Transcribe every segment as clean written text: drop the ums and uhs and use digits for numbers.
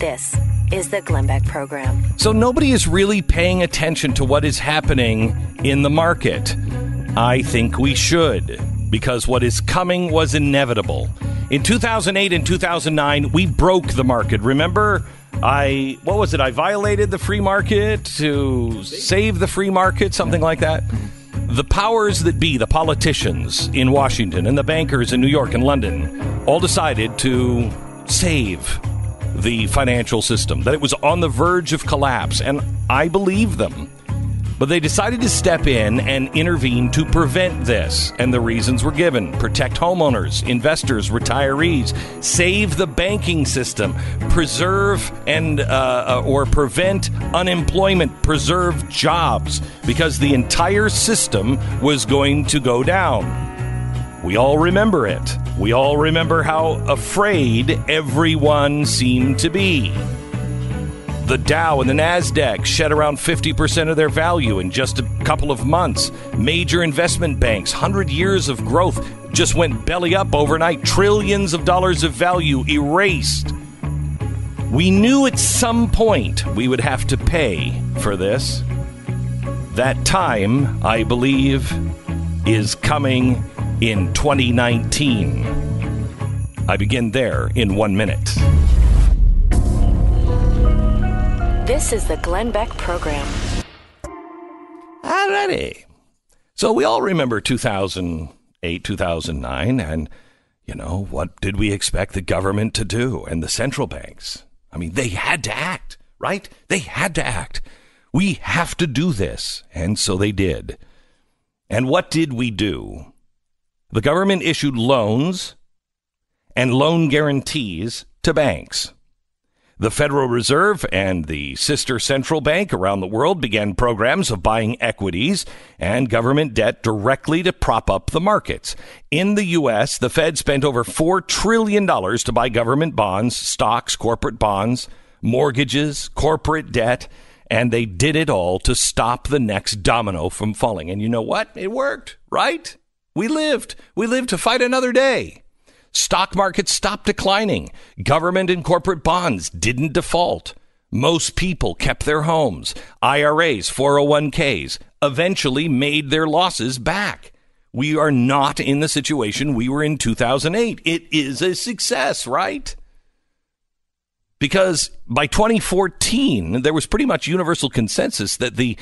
This is the Glenn Beck Program. So nobody is really paying attention to what is happening in the market. I think we should, because what is coming was inevitable. In 2008 and 2009, we broke the market. Remember, I violated the free market to save the free market, something like that. The powers that be, the politicians in Washington and the bankers in New York and London, all decided to save the financial system, that it was on the verge of collapse, and I believe them. But they decided to step in and intervene to prevent this, and the reasons were given: protect homeowners, investors, retirees, save the banking system, preserve and or prevent unemployment, preserve jobs, because the entire system was going to go down. We all remember it. We all remember how afraid everyone seemed to be. The Dow and the NASDAQ shed around 50% of their value in just a couple of months. Major investment banks, 100 years of growth, just went belly up overnight. Trillions of dollars of value erased. We knew at some point we would have to pay for this. That time, I believe, is coming in 2019. I begin there in 1 minute. This is the Glenn Beck Program. Alrighty. So we all remember 2008, 2009, and, what did we expect the government to do and the central banks? I mean, they had to act, right? They had to act. We have to do this. And so they did. And what did we do? The government issued loans and loan guarantees to banks. The Federal Reserve and the sister central bank around the world began programs of buying equities and government debt directly to prop up the markets. In the U.S., the Fed spent over $4 trillion to buy government bonds, stocks, corporate bonds, mortgages, corporate debt, and they did it all to stop the next domino from falling. And you know what? It worked, right? We lived to fight another day. Stock markets stopped declining. Government and corporate bonds didn't default. Most people kept their homes. IRAs, 401ks eventually made their losses back. We are not in the situation we were in 2008. It is a success, right? Because by 2014, there was pretty much universal consensus that the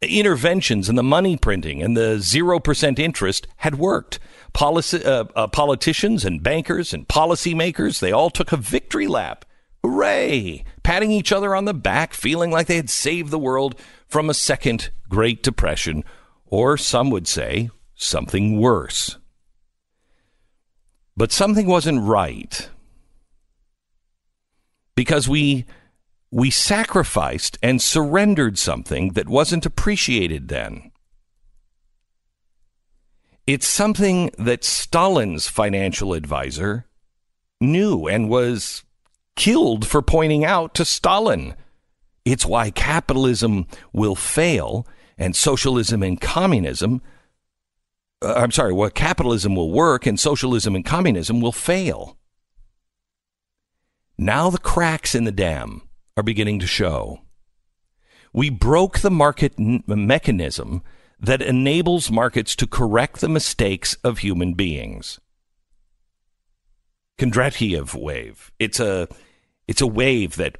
interventions and the money printing and the 0% interest had worked. Politicians and bankers and policymakers, they all took a victory lap. Hooray! Patting each other on the back, feeling like they had saved the world from a second Great Depression, or some would say something worse. But something wasn't right, because we sacrificed and surrendered something that wasn't appreciated then. It's something that Stalin's financial advisor knew and was killed for pointing out to Stalin. It's why capitalism will fail and socialism and communism, capitalism will work and socialism and communism will fail. Now the cracks in the dam are beginning to show. We broke the market mechanism that enables markets to correct the mistakes of human beings. Kondratiev wave. It's a wave that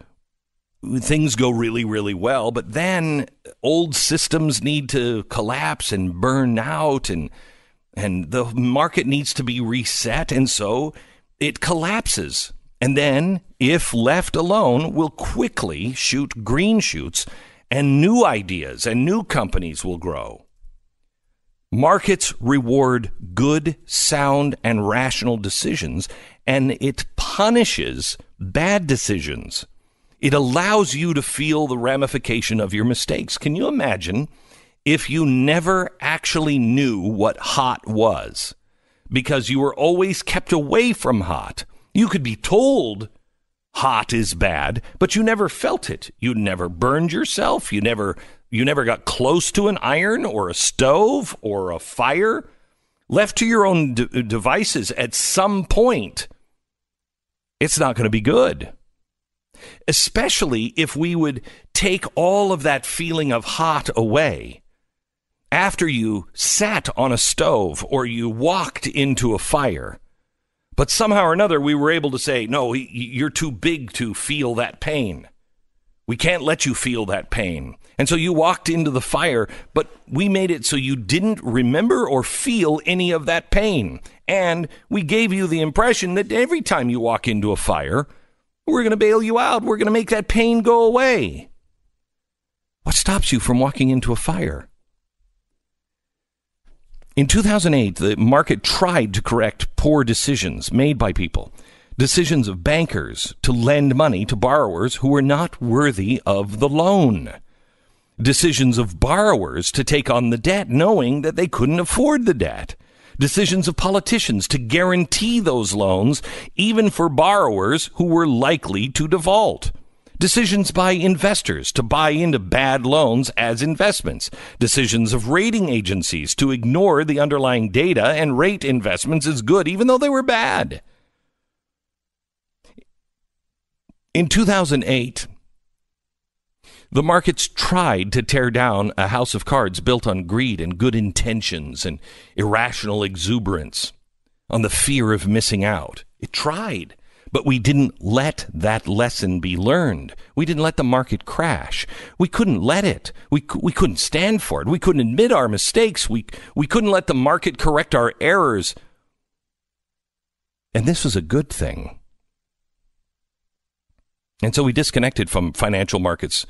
things go really, really well, but then old systems need to collapse and burn out, and the market needs to be reset, and so it collapses. And then, if left alone, will quickly shoot green shoots, and new ideas and new companies will grow. Markets reward good, sound, and rational decisions, and it punishes bad decisions. It allows you to feel the ramification of your mistakes. Can you imagine if you never actually knew what hot was because you were always kept away from hot? You could be told hot is bad, but you never felt it. You never burned yourself. You never got close to an iron or a stove or a fire. Left to your own devices at some point, it's not going to be good. especially if we would take all of that feeling of hot away after you sat on a stove or you walked into a fire. But somehow or another, we were able to say, no, you're too big to feel that pain. We can't let you feel that pain. And so you walked into the fire, but we made it so you didn't remember or feel any of that pain. And we gave you the impression that every time you walk into a fire, we're going to bail you out. We're going to make that pain go away. What stops you from walking into a fire? In 2008, the market tried to correct poor decisions made by people, decisions of bankers to lend money to borrowers who were not worthy of the loan, decisions of borrowers to take on the debt knowing that they couldn't afford the debt, decisions of politicians to guarantee those loans even for borrowers who were likely to default. Decisions by investors to buy into bad loans as investments. Decisions of rating agencies to ignore the underlying data and rate investments as good, even though they were bad. In 2008, the markets tried to tear down a house of cards built on greed and good intentions and irrational exuberance, on the fear of missing out. It tried. But we didn't let that lesson be learned. We didn't let the market crash. We couldn't let it. We couldn't stand for it. We couldn't admit our mistakes. We couldn't let the market correct our errors. And this was a good thing. And so we disconnected from financial markets.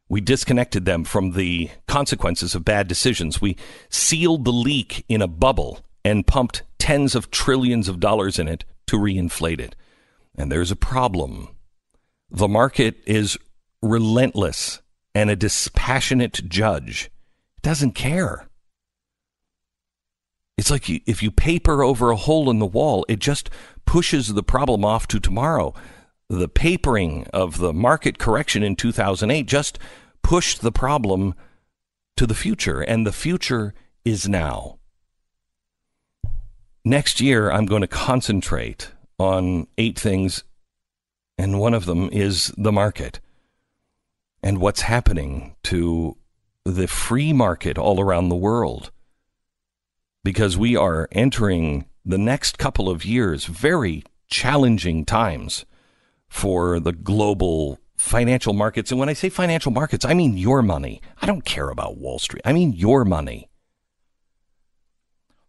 We disconnected them from the consequences of bad decisions. We sealed the leak in a bubble and pumped tens of trillions of dollars in it to reinflate it. And there's a problem. The market is relentless and a dispassionate judge. It doesn't care. It's like if you paper over a hole in the wall, it just pushes the problem off to tomorrow. The papering of the market correction in 2008 just pushed the problem to the future, and the future is now. Next year, I'm going to concentrate on 8 things, and one of them is the market and what's happening to the free market all around the world, because we are entering the next couple of years very challenging times for the global financial markets. And when I say financial markets, I mean your money. I don't care about Wall Street. I mean your money.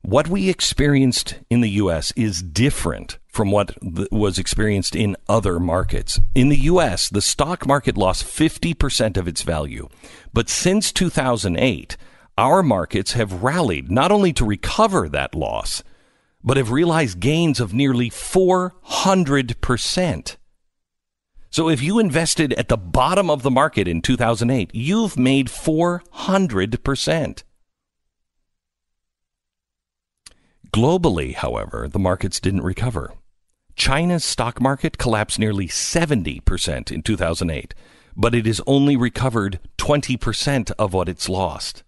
What we experienced in the U.S. is different from what was experienced in other markets. In the U.S., the stock market lost 50% of its value. But since 2008, our markets have rallied not only to recover that loss, but have realized gains of nearly 400%. So if you invested at the bottom of the market in 2008, you've made 400%. Globally, however, the markets didn't recover. China's stock market collapsed nearly 70% in 2008, but it has only recovered 20% of what it's lost.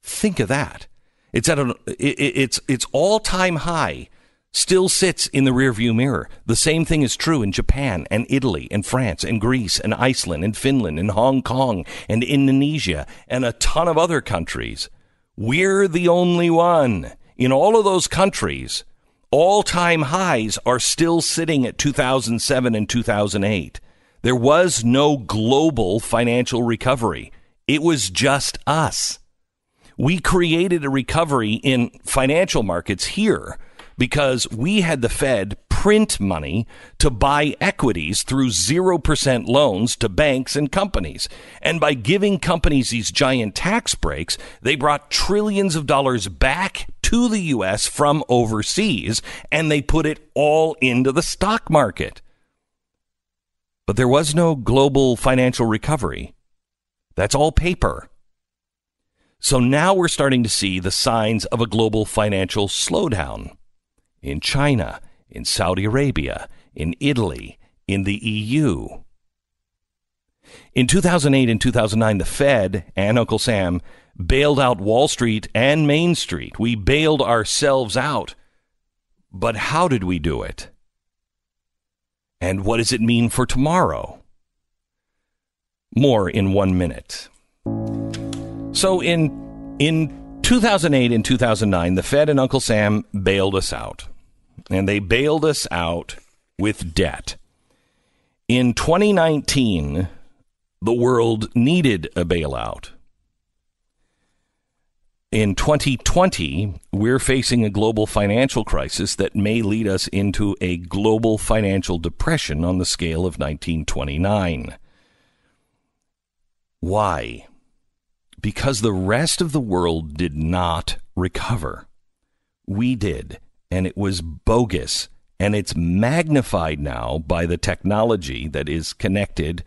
Think of that. It's at its all-time high still sits in the rearview mirror. The same thing is true in Japan and Italy and France and Greece and Iceland and Finland and Hong Kong and Indonesia and a ton of other countries. We're the only one. In all of those countries, all-time highs are still sitting at 2007 and 2008. There was no global financial recovery. It was just us. We created a recovery in financial markets here because we had the Fed print money to buy equities through 0% loans to banks and companies. And by giving companies these giant tax breaks, they brought trillions of dollars back to the U.S. from overseas, and they put it all into the stock market. But there was no global financial recovery. That's all paper. So now we're starting to see the signs of a global financial slowdown in China, in Saudi Arabia, in Italy, in the EU. In 2008 and 2009, the Fed and Uncle Sam bailed out Wall Street and Main Street. We bailed ourselves out. But how did we do it? And what does it mean for tomorrow? More in 1 minute. So in 2008 and 2009, the Fed and Uncle Sam bailed us out. And they bailed us out with debt. In 2019, the world needed a bailout. In 2020, we're facing a global financial crisis that may lead us into a global financial depression on the scale of 1929. Why? Because the rest of the world did not recover. We did, and it was bogus, and it's magnified now by the technology that is connected,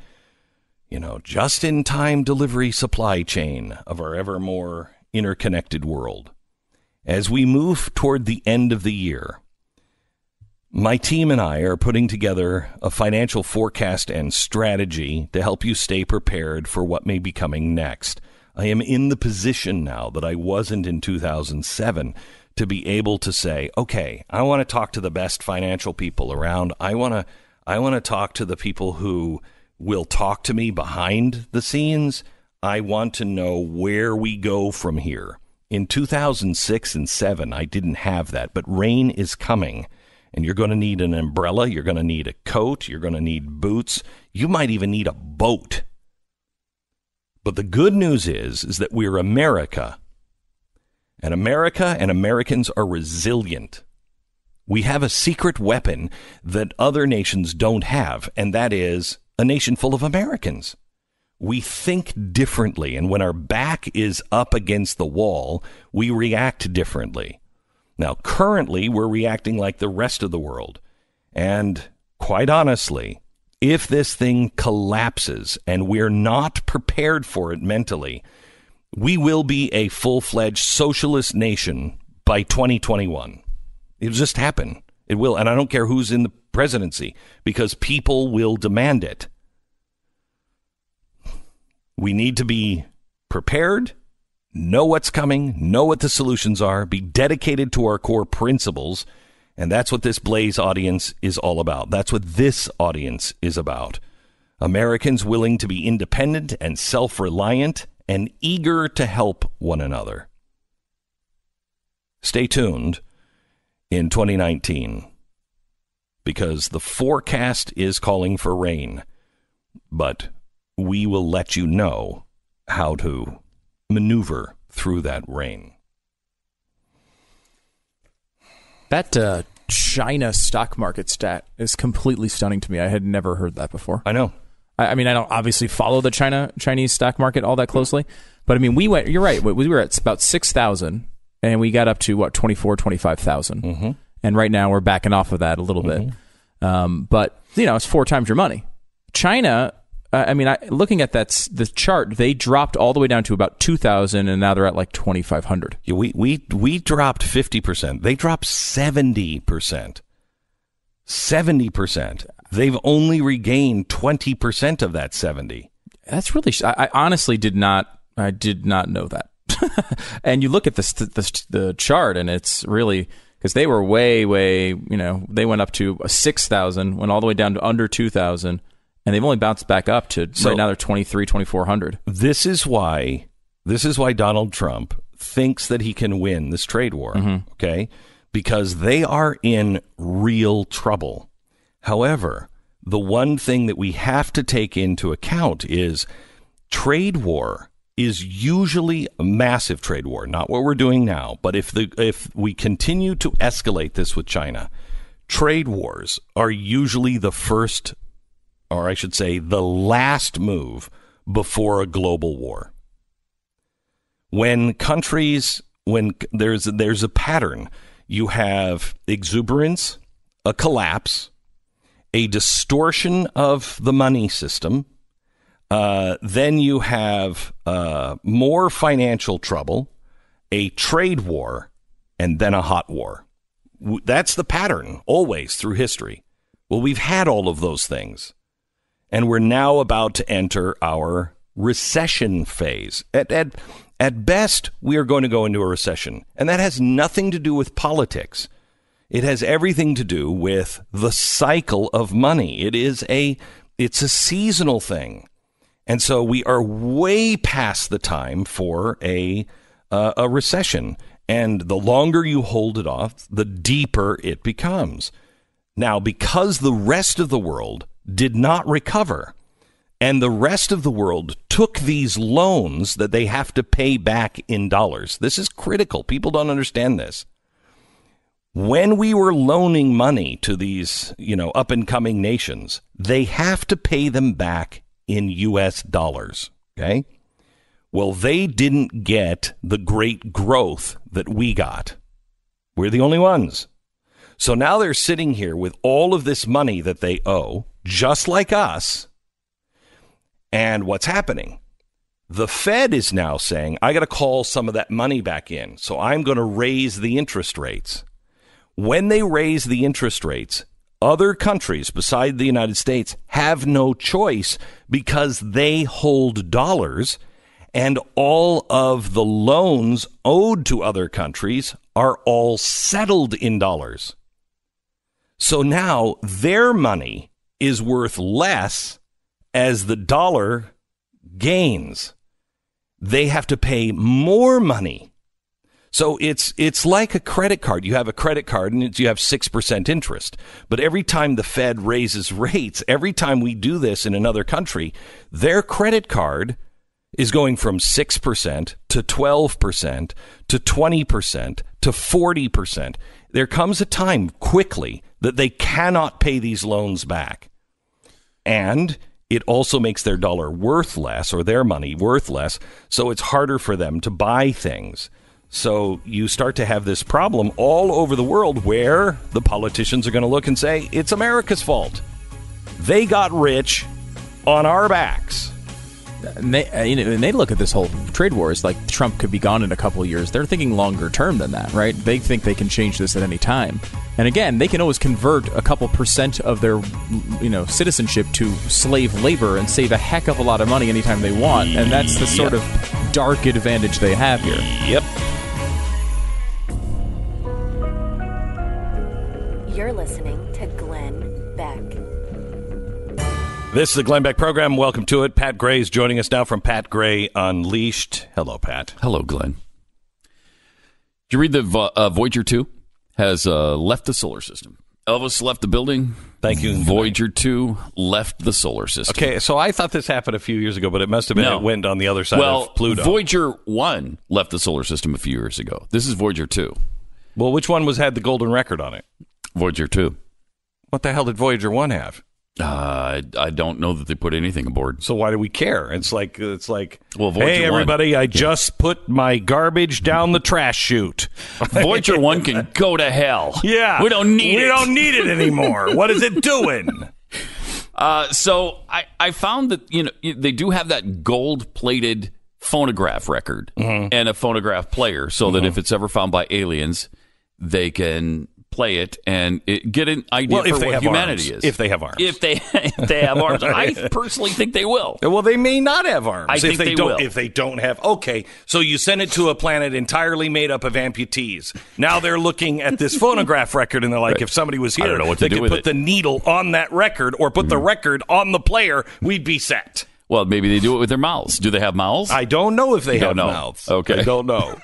just-in-time delivery supply chain of our ever more interconnected world. As we move toward the end of the year, my team and I are putting together a financial forecast and strategy to help you stay prepared for what may be coming next. I am in the position now that I wasn't in 2007 to be able to say, okay, I want to talk to the best financial people around. I want to talk to the people who will talk to me behind the scenes. I want to know where we go from here. In 2006 and 2007, I didn't have that, but rain is coming, and you're going to need an umbrella, you're going to need a coat, you're going to need boots, you might even need a boat. But the good news is that we're America, and America and Americans are resilient. We have a secret weapon that other nations don't have, and that is a nation full of Americans. We think differently, and when our back is up against the wall, we react differently. Now, currently, we're reacting like the rest of the world. And quite honestly, if this thing collapses and we're not prepared for it mentally, we will be a full-fledged socialist nation by 2021. It'll just happen. It will. And I don't care who's in the presidency, because people will demand it. We need to be prepared, know what's coming, know what the solutions are, be dedicated to our core principles, and that's what this Blaze audience is all about. That's what this audience is about. Americans willing to be independent and self-reliant and eager to help one another. Stay tuned in 2019, because the forecast is calling for rain, but we will let you know how to maneuver through that rain. That China stock market stat is completely stunning to me. I had never heard that before. I know. I mean, I don't obviously follow the Chinese stock market all that closely, but I mean, you're right. We were at about 6,000 and we got up to 25,000. Mm-hmm. And right now we're backing off of that a little bit. But it's 4 times your money. China, looking at the chart, they dropped all the way down to about 2,000, and now they're at like 2,500. Yeah, we dropped 50%. They dropped 70%. 70%. They've only regained 20% of that 70. That's really. I honestly did not know that. And you look at the chart, and it's really, because they were way. They went up to 6,000, went all the way down to under 2,000. And they've only bounced back up to, right now they're 2,400. This is why Donald Trump thinks that he can win this trade war, okay? Because they are in real trouble. However, the one thing that we have to take into account is trade war is usually a massive trade war, not what we're doing now. But if we continue to escalate this with China, trade wars are usually the first, or I should say, the last move before a global war. When there's a pattern, you have exuberance, a collapse, a distortion of the money system, then you have more financial trouble, a trade war, and then a hot war. That's the pattern always through history. Well, we've had all of those things. And we're now about to enter our recession phase. At best, we are going to go into a recession. And that has nothing to do with politics. It has everything to do with the cycle of money. It's a seasonal thing. And so we are way past the time for a recession. And the longer you hold it off, the deeper it becomes. Now, because the rest of the world did not recover, and the rest of the world took these loans that they have to pay back in dollars. This is critical. People don't understand this. When we were loaning money to these, up and coming nations, they have to pay them back in U.S. dollars. Okay. Well, they didn't get the great growth that we got. We're the only ones. So now they're sitting here with all of this money that they owe, just like us. And what's happening? The Fed is now saying, I got to call some of that money back in. So I'm going to raise the interest rates. When they raise the interest rates, other countries beside the United States have no choice because they hold dollars, and all of the loans owed to other countries are all settled in dollars. So now their money is worth less as the dollar gains. They have to pay more money. So it's like a credit card. You have a credit card and you have 6% interest. But every time the Fed raises rates, every time we do this in another country, their credit card is going from 6% to 12% to 20% to 40%. There comes a time quickly that they cannot pay these loans back. And it also makes their dollar worth less, or their money worth less, so it's harder for them to buy things. So you start to have this problem all over the world where the politicians are going to look and say, it's America's fault. They got rich on our backs. And they look at this whole trade war as like Trump could be gone in a couple of years. They're thinking longer term than that, right? They think they can change this at any time. And again, they can always convert a couple % of their, citizenship to slave labor and save a heck of a lot of money anytime they want. And that's the sort of dark advantage they have here. Yep. You're listening to Glenn Beck. This is the Glenn Beck program. Welcome to it. Pat Gray is joining us now from Pat Gray Unleashed. Hello, Pat. Hello, Glenn. Did you read that Voyager 2 has left the solar system? Elvis left the building. Thank you. Voyager 2 left the solar system. Okay, so I thought this happened a few years ago, but it must have been it went on the other side of Pluto. Voyager 1 left the solar system a few years ago. This is Voyager 2. Well, which one had the golden record on it? Voyager 2. What the hell did Voyager 1 have? I don't know that they put anything aboard. So why do we care? It's like, well, Voyager hey, everybody, I just put my garbage down the trash chute. Voyager 1 can go to hell. Yeah. We don't need it anymore. What is it doing? So I found that, they do have that gold-plated phonograph record and a phonograph player so that if it's ever found by aliens, they can play it and get an idea for what humanity is. If they have arms. If they have arms. I personally think they will. Well, they may not have arms. I think they will. If they don't have... Okay, so you send it to a planet entirely made up of amputees. Now they're looking at this phonograph record and they're like, if somebody was here, they could put the needle on that record or put the record on the player, we'd be set. Well, maybe they do it with their mouths. Do they have mouths? I don't know if they have mouths. Okay. I don't know.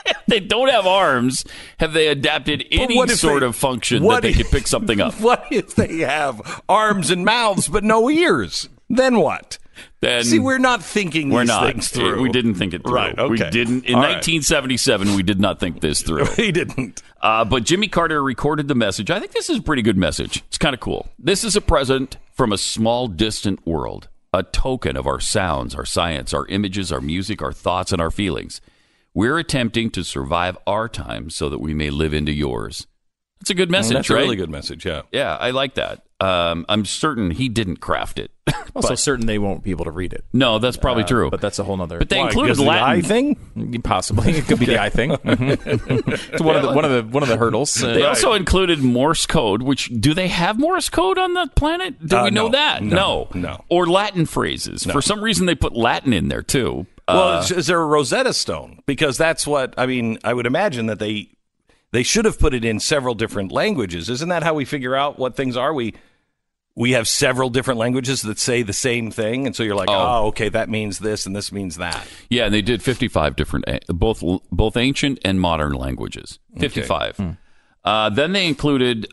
If they don't have arms, have they adapted any sort of function that they could pick something up? What if they have arms and mouths but no ears? Then what? See, we're not thinking these things through. We didn't think it through. Right, okay. We didn't. In 1977, we did not think this through. We didn't. But Jimmy Carter recorded the message. I think this is a pretty good message. It's kind of cool. This is a present from a small, distant world, a token of our sounds, our science, our images, our music, our thoughts, and our feelings. We're attempting to survive our time so that we may live into yours. That's a good message, That's right? a really good message, yeah. Yeah, I like that. I'm certain he didn't craft it. Also certain they won't be able to read it. No, that's probably true. But that's a whole nother... But they included Latin. The eye thing? Possibly. It could be the eye thing. It's one of the hurdles. They also included Morse code, which... Do they have Morse code on the planet? Do we know that? No. Or Latin phrases. No. For some reason, they put Latin in there, too. Well, is there a Rosetta Stone? Because that's what... I mean, I would imagine that they should have put it in several different languages. Isn't that how we figure out what things are? We we have several different languages that say the same thing, and so you're like, oh, okay, that means this and this means that. Yeah, and they did 55 different, both ancient and modern languages. 55. Okay. Then they included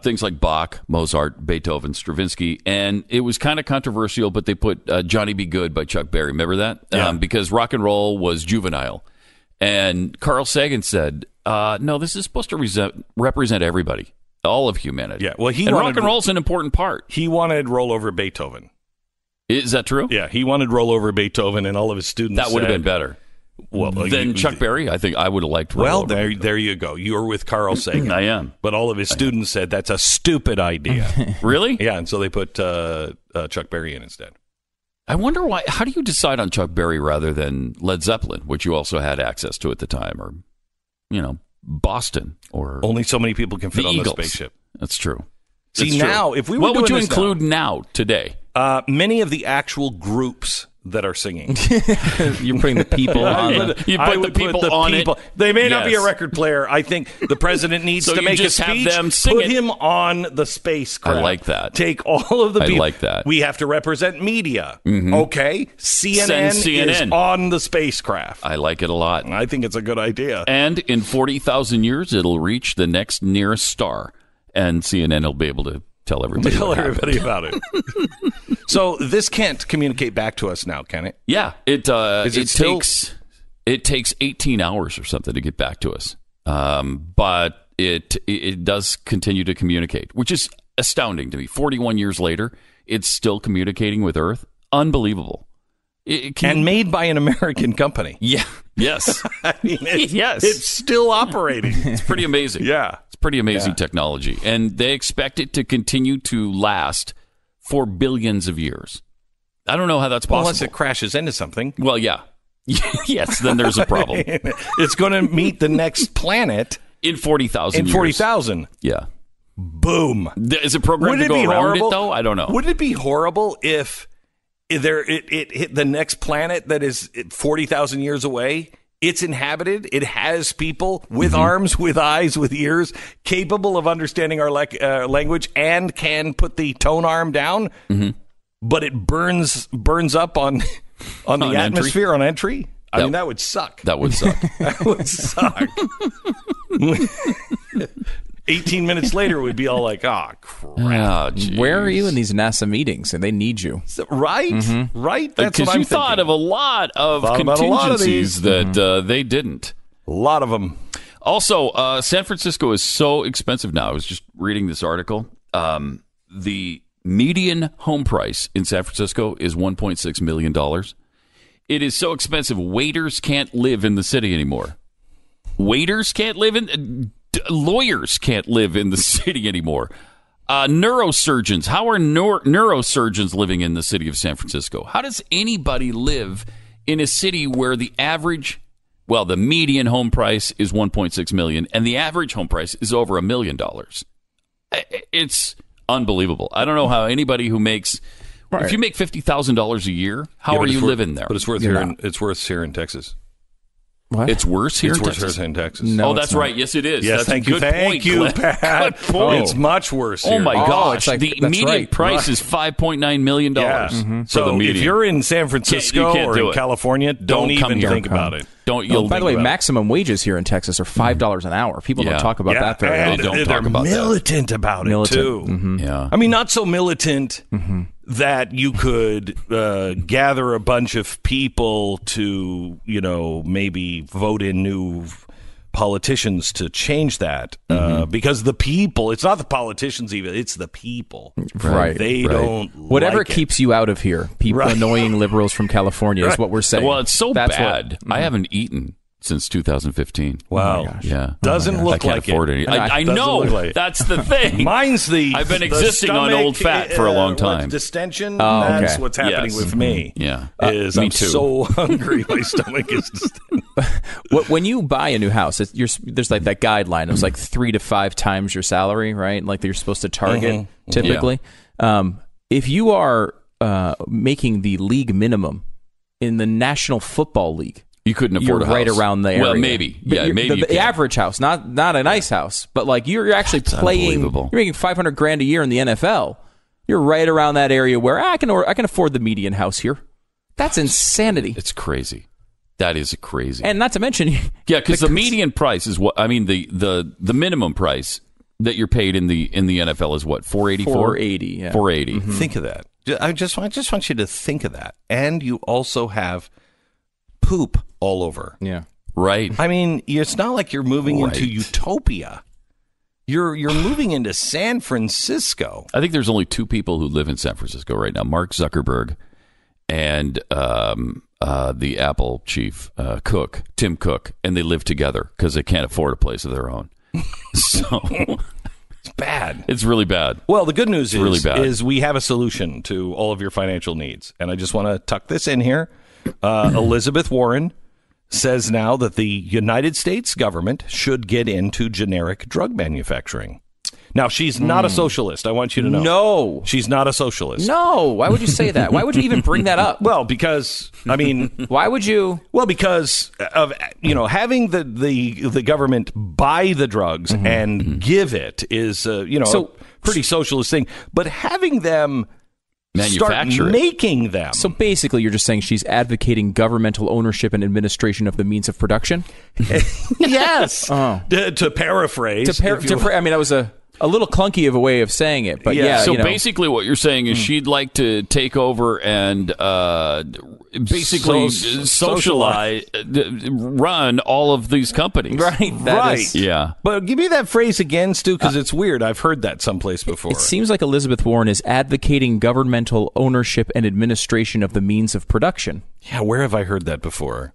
things like Bach, Mozart, Beethoven, Stravinsky, and it was kind of controversial, but they put Johnny Be Good by Chuck Berry. Remember that? Yeah. Because rock and roll was juvenile. And Carl Sagan said, no, this is supposed to represent everybody. All of humanity. Yeah, well, rock and roll's an important part. He wanted Rollover Beethoven. Is that true? Yeah, he wanted Rollover Beethoven, and all of his students That would have been better. Well, than Chuck Berry. I think I would have liked Rollover. Well, there you go. You're with Carl Sagan. I am. But all of his students said that's a stupid idea. Really? Yeah, and so they put Chuck Berry in instead. I wonder why. How do you decide on Chuck Berry rather than Led Zeppelin, which you also had access to at the time, or Boston, or only so many people can fit on Eagles. the spaceship. That's true. See, now, if we were what would doing you this include now today? Many of the actual groups that are singing. You're putting the people on. You put the people on it. They may not be Yes. a record player. I think the president needs So to you make a just have speech. them sing put it. him on the spacecraft. I like that. Take all of the I people. like that. We have to represent media. Okay, CNN, Send CNN. is on the spacecraft. I like it a lot. I think it's a good idea. And in 40,000 years, it'll reach the next nearest star, and CNN will be able to tell everybody. Tell what happened. everybody about it. So this can't communicate back to us now, can it? Yeah, it still- takes 18 hours or something to get back to us, but it does continue to communicate, which is astounding to me. 41 years later, it's still communicating with Earth. Unbelievable. And made by an American company. Yeah. Yes. I mean, Yes. it's still operating. It's pretty amazing. Yeah. It's pretty amazing technology, and they expect it to continue to last for billions of years. I don't know how that's possible. Unless it crashes into something. Well, yeah. Yes, then there's a problem. It's going to meet the next planet In 40,000 in years. 40,000. Yeah. Boom. Is it programmed to go around it, though? I don't know. Would it be horrible if it hit the next planet that is 40,000 years away? It's inhabited. It has people with arms, with eyes, with ears, capable of understanding our language and can put the tone arm down. But it burns up on the atmosphere on entry. I mean, that would suck. That would suck. That would suck. 18 minutes later, we'd be all like, oh, crap. Where are you in these NASA meetings? And they need you. Right? Right? That's what Because I'm you thought thinking. of a lot of Thought about a lot of contingencies that they didn't. A lot of them. Also, San Francisco is so expensive now. I was just reading this article. The median home price in San Francisco is $1.6 million. It is so expensive, waiters can't live in the city anymore. Waiters can't live in... lawyers can't live in the city anymore. Neurosurgeons. How are neurosurgeons living in the city of San Francisco? How does anybody live in a city where the median home price is $1.6 million and the average home price is over $1 million? It's unbelievable. I don't know how anybody who makes... If you make $50,000 a year, how are you living there? But it's worth here in Texas. What? It's worse here It's in worse Texas. here in Texas. No, that's it's not. right. Yes, it is. Yes, That's thank a you. good Thank point, you, Glenn. Pat. Good point. It's much worse here. Oh my gosh! it's like- the that's median right. price is $5.9 million. Yeah. For So the median. if you're in San Francisco can't or do in it. California, don't come even here. think about it. Don't. Oh, You'll by the way, about it. maximum wages here in Texas are $5 an hour. People Yeah. don't talk about that very and often. They don't they're talk about that. militant about it too. Yeah. I mean, not so militant that you could gather a bunch of people to, maybe vote in new politicians to change that. Because the people, it's not the politicians even, it's the people. Right. They don't Whatever like it. keeps you out of here, people annoying liberals from California is what we're saying. Well, it's so That's bad. I haven't eaten since 2015. Wow. Yeah. Doesn't I look can't like afford it. any. I Doesn't know. look like it. That's the thing. Mine's I've been existing on stomach, old fat for a long time. Distension. Oh, That's okay. what's happening Yes. with me. Yeah. Is Me I'm too. so hungry. My stomach is distended. When you buy a new house, there's like that guideline. It was like 3 to 5 times your salary, right? Like that you're supposed to target typically. If you are making the league minimum in the National Football League, You couldn't afford you're a house. right around the area. Well, maybe. But Yeah, maybe you the can. average house, not a nice house, but like you're actually playing. unbelievable. You're making $500,000 a year in the NFL. You're right around that area where I can afford the median house here. That's insanity. It's crazy. That is crazy. And not to mention, yeah, because the median price is what I mean. The minimum price that you're paid in the NFL is what, $484? $480. Yeah. $480. Mm-hmm. Think of that. I just want you to think of that. And you also have poop all over. Yeah. Right. I mean, it's not like you're moving into utopia. You're moving into San Francisco. I think there's only two people who live in San Francisco right now: Mark Zuckerberg and the Apple chief, Tim Cook, and they live together because they can't afford a place of their own. So it's bad. It's really bad. Well, the good news is we have a solution to all of your financial needs. And I just want to tuck this in here. Elizabeth Warren says now that the United States government should get into generic drug manufacturing. Now, she's not a socialist. I want you to know. No. She's not a socialist. No. Why would you say that? Why would you even bring that up? Well, because, I mean... Why would you? Well, because of, having the government buy the drugs and give it is, a pretty socialist thing. But having them start making them... So basically, you're just saying she's advocating governmental ownership and administration of the means of production? Yes. To paraphrase. I mean, that was a little clunky of a way of saying it, but yeah. So basically, what you're saying is she'd like to take over and basically socialize, run all of these companies. Right. Right. Yeah. But give me that phrase again, Stu, because it's weird. I've heard that someplace before. It seems like Elizabeth Warren is advocating governmental ownership and administration of the means of production. Yeah, where have I heard that before?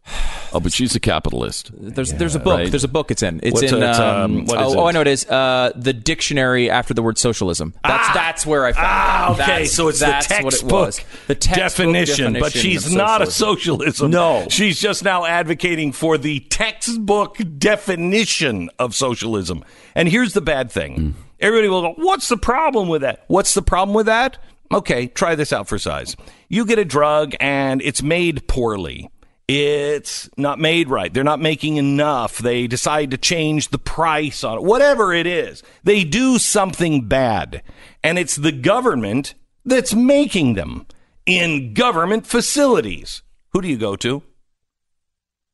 Oh, but she's a capitalist. There's a book. Right? There's a book. It's in. What is it? I know it is. The dictionary after the word socialism. That's where I found it. Okay, so it's the textbook definition, but she's not a socialism. No. She's just now advocating for the textbook definition of socialism. And here's the bad thing. Everybody will go, what's the problem with that? What's the problem with that? Okay, try this out for size. You get a drug and it's made poorly. It's not made right. They're not making enough. They decide to change the price on it. Whatever it is, they do something bad. And it's the government that's making them in government facilities. Who do you go to?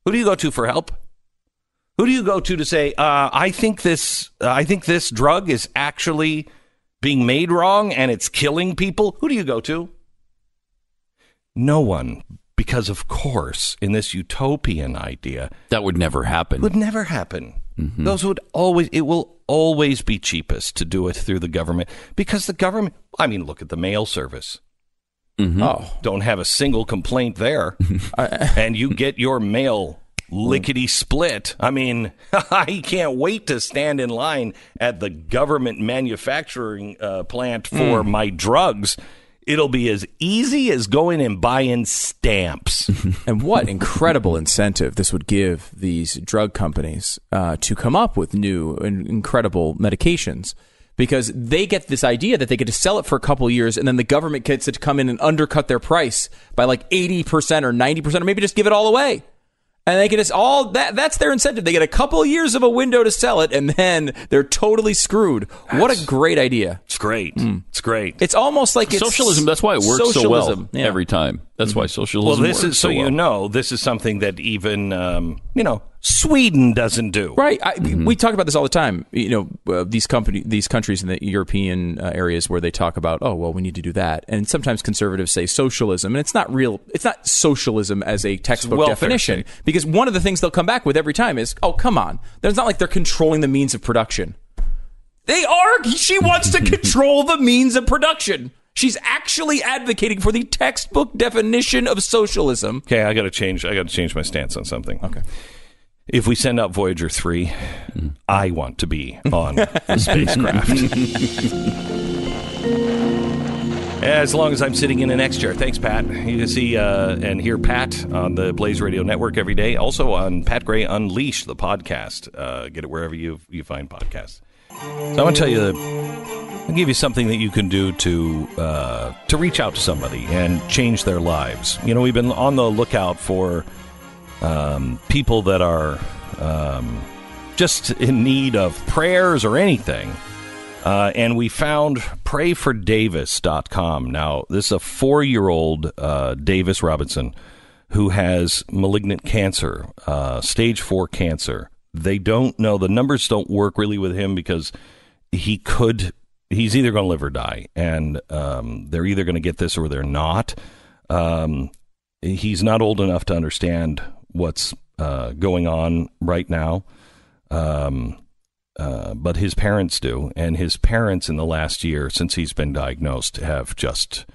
Who do you go to for help? Who do you go to say, I think this drug is actually being made wrong and it's killing people? Who do you go to? No one. Because, of course, in this utopian idea... That would never happen. Would never happen. Mm-hmm. It will always be cheapest to do it through the government. Because the government... I mean, look at the mail service. Mm-hmm. Oh, don't have a single complaint there. And you get your mail lickety-split. I mean, I can't wait to stand in line at the government manufacturing plant for my drugs. It'll be as easy as going and buying stamps. And what incredible incentive this would give these drug companies to come up with new and incredible medications. Because they get this idea that they get to sell it for a couple of years, and then the government gets to come in and undercut their price by like 80% or 90%, or maybe just give it all away. And they get us all that's their incentive. They get a couple of years of a window to sell it, and then they're totally screwed. What a great idea. It's great. It's great. It's almost like it's socialism. That's why it works so well every time. That's why socialism works so well. This is something that even, Sweden doesn't do. Right. We talk about this all the time. These countries in the European areas where they talk about, we need to do that. And sometimes conservatives say socialism, and it's not real. It's not socialism as a textbook definition. Because one of the things they'll come back with every time is, come on. It's not like they're controlling the means of production. They are. She wants to control the means of production. She's actually advocating for the textbook definition of socialism. Okay, I got to change my stance on something. Okay. If we send out Voyager 3, I want to be on the spacecraft. As long as I'm sitting in an X chair. Thanks, Pat. You can see and hear Pat on the Blaze Radio Network every day. Also on Pat Gray Unleashed, the podcast. Get it wherever you find podcasts. So I want to tell you, I'll give you something that you can do to reach out to somebody and change their lives. We've been on the lookout for people that are just in need of prayers or anything. And we found prayfordavis.com. Now, this is a 4-year-old Davis Robinson who has malignant cancer, stage 4 cancer. They don't know. The numbers don't work really with him because he's either going to live or die. And they're either going to get this or they're not. He's not old enough to understand what's going on right now. But his parents do. And his parents in the last year, since he's been diagnosed, have just...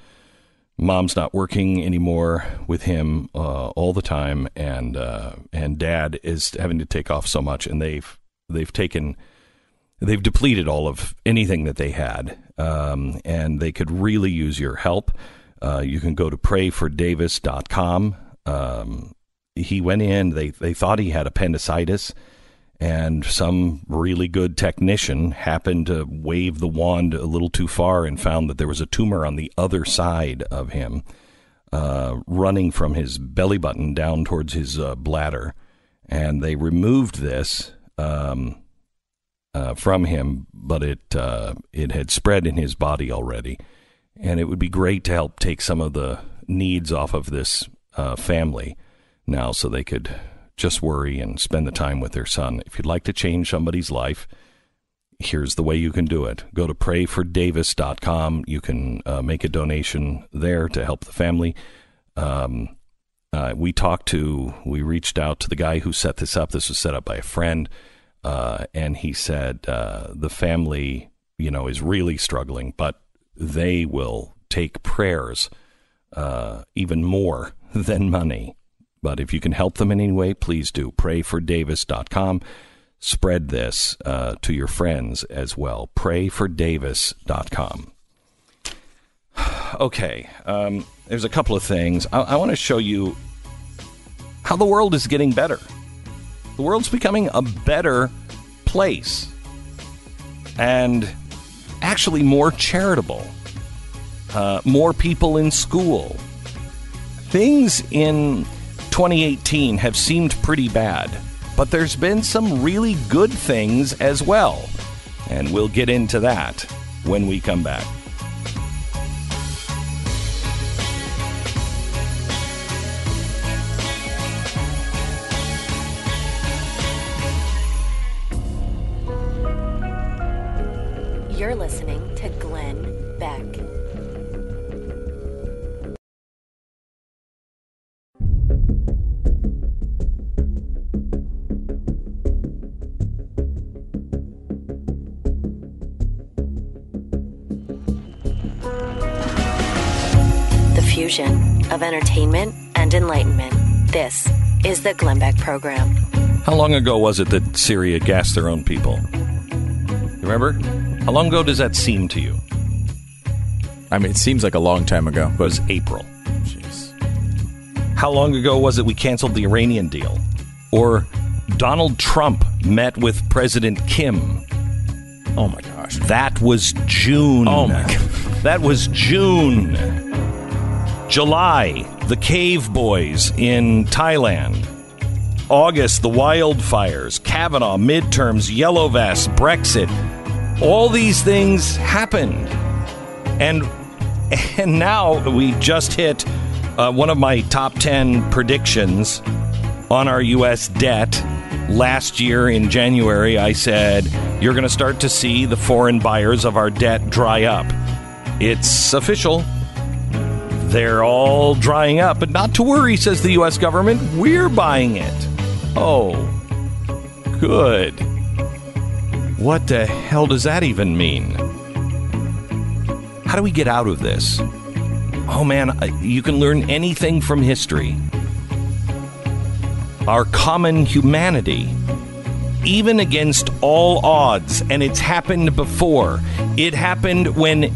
Mom's not working anymore with him all the time, and Dad is having to take off so much, and they've depleted all of anything that they had, and they could really use your help. You can go to prayfordavis.com. He went in. They thought he had appendicitis. And some really good technician happened to wave the wand a little too far and found that there was a tumor on the other side of him, running from his belly button down towards his bladder. And they removed this from him, but it had spread in his body already. And it would be great to help take some of the needs off of this family now so they could just worry and spend the time with their son. If you'd like to change somebody's life, here's the way you can do it. Go to prayfordavis.com. You can make a donation there to help the family. We reached out to the guy who set this up. This was set up by a friend. And he said the family, is really struggling, but they will take prayers even more than money. But if you can help them in any way, please do. Prayfordavis.com. Spread this to your friends as well. Prayfordavis.com. Okay, there's a couple of things. I want to show you how the world is getting better. The world's becoming a better place. And actually more charitable. More people in school. Things in 2018 have seemed pretty bad, but there's been some really good things as well. And we'll get into that when we come back. You're listening to Glenn Beck. Fusion of entertainment and enlightenment. This is the Glenn Beck Program. How long ago was it that Syria gassed their own people? Remember? How long ago does that seem to you? I mean, it seems like a long time ago. It was April. Jeez. How long ago was it we canceled the Iranian deal? Or Donald Trump met with President Kim? Oh, my gosh. That was June. Oh, my God. That was June. July, the cave boys in Thailand. August, the wildfires. Kavanaugh, midterms, yellow vests, Brexit. All these things happened. And now we just hit one of my top 10 predictions on our U.S. debt. Last year in January, I said, you're going to start to see the foreign buyers of our debt dry up. It's official. They're all drying up, but not to worry, says the U.S. government. We're buying it. Oh, good. What the hell does that even mean? How do we get out of this? Oh, man, you can learn anything from history. Our common humanity, even against all odds, and it's happened before. It happened when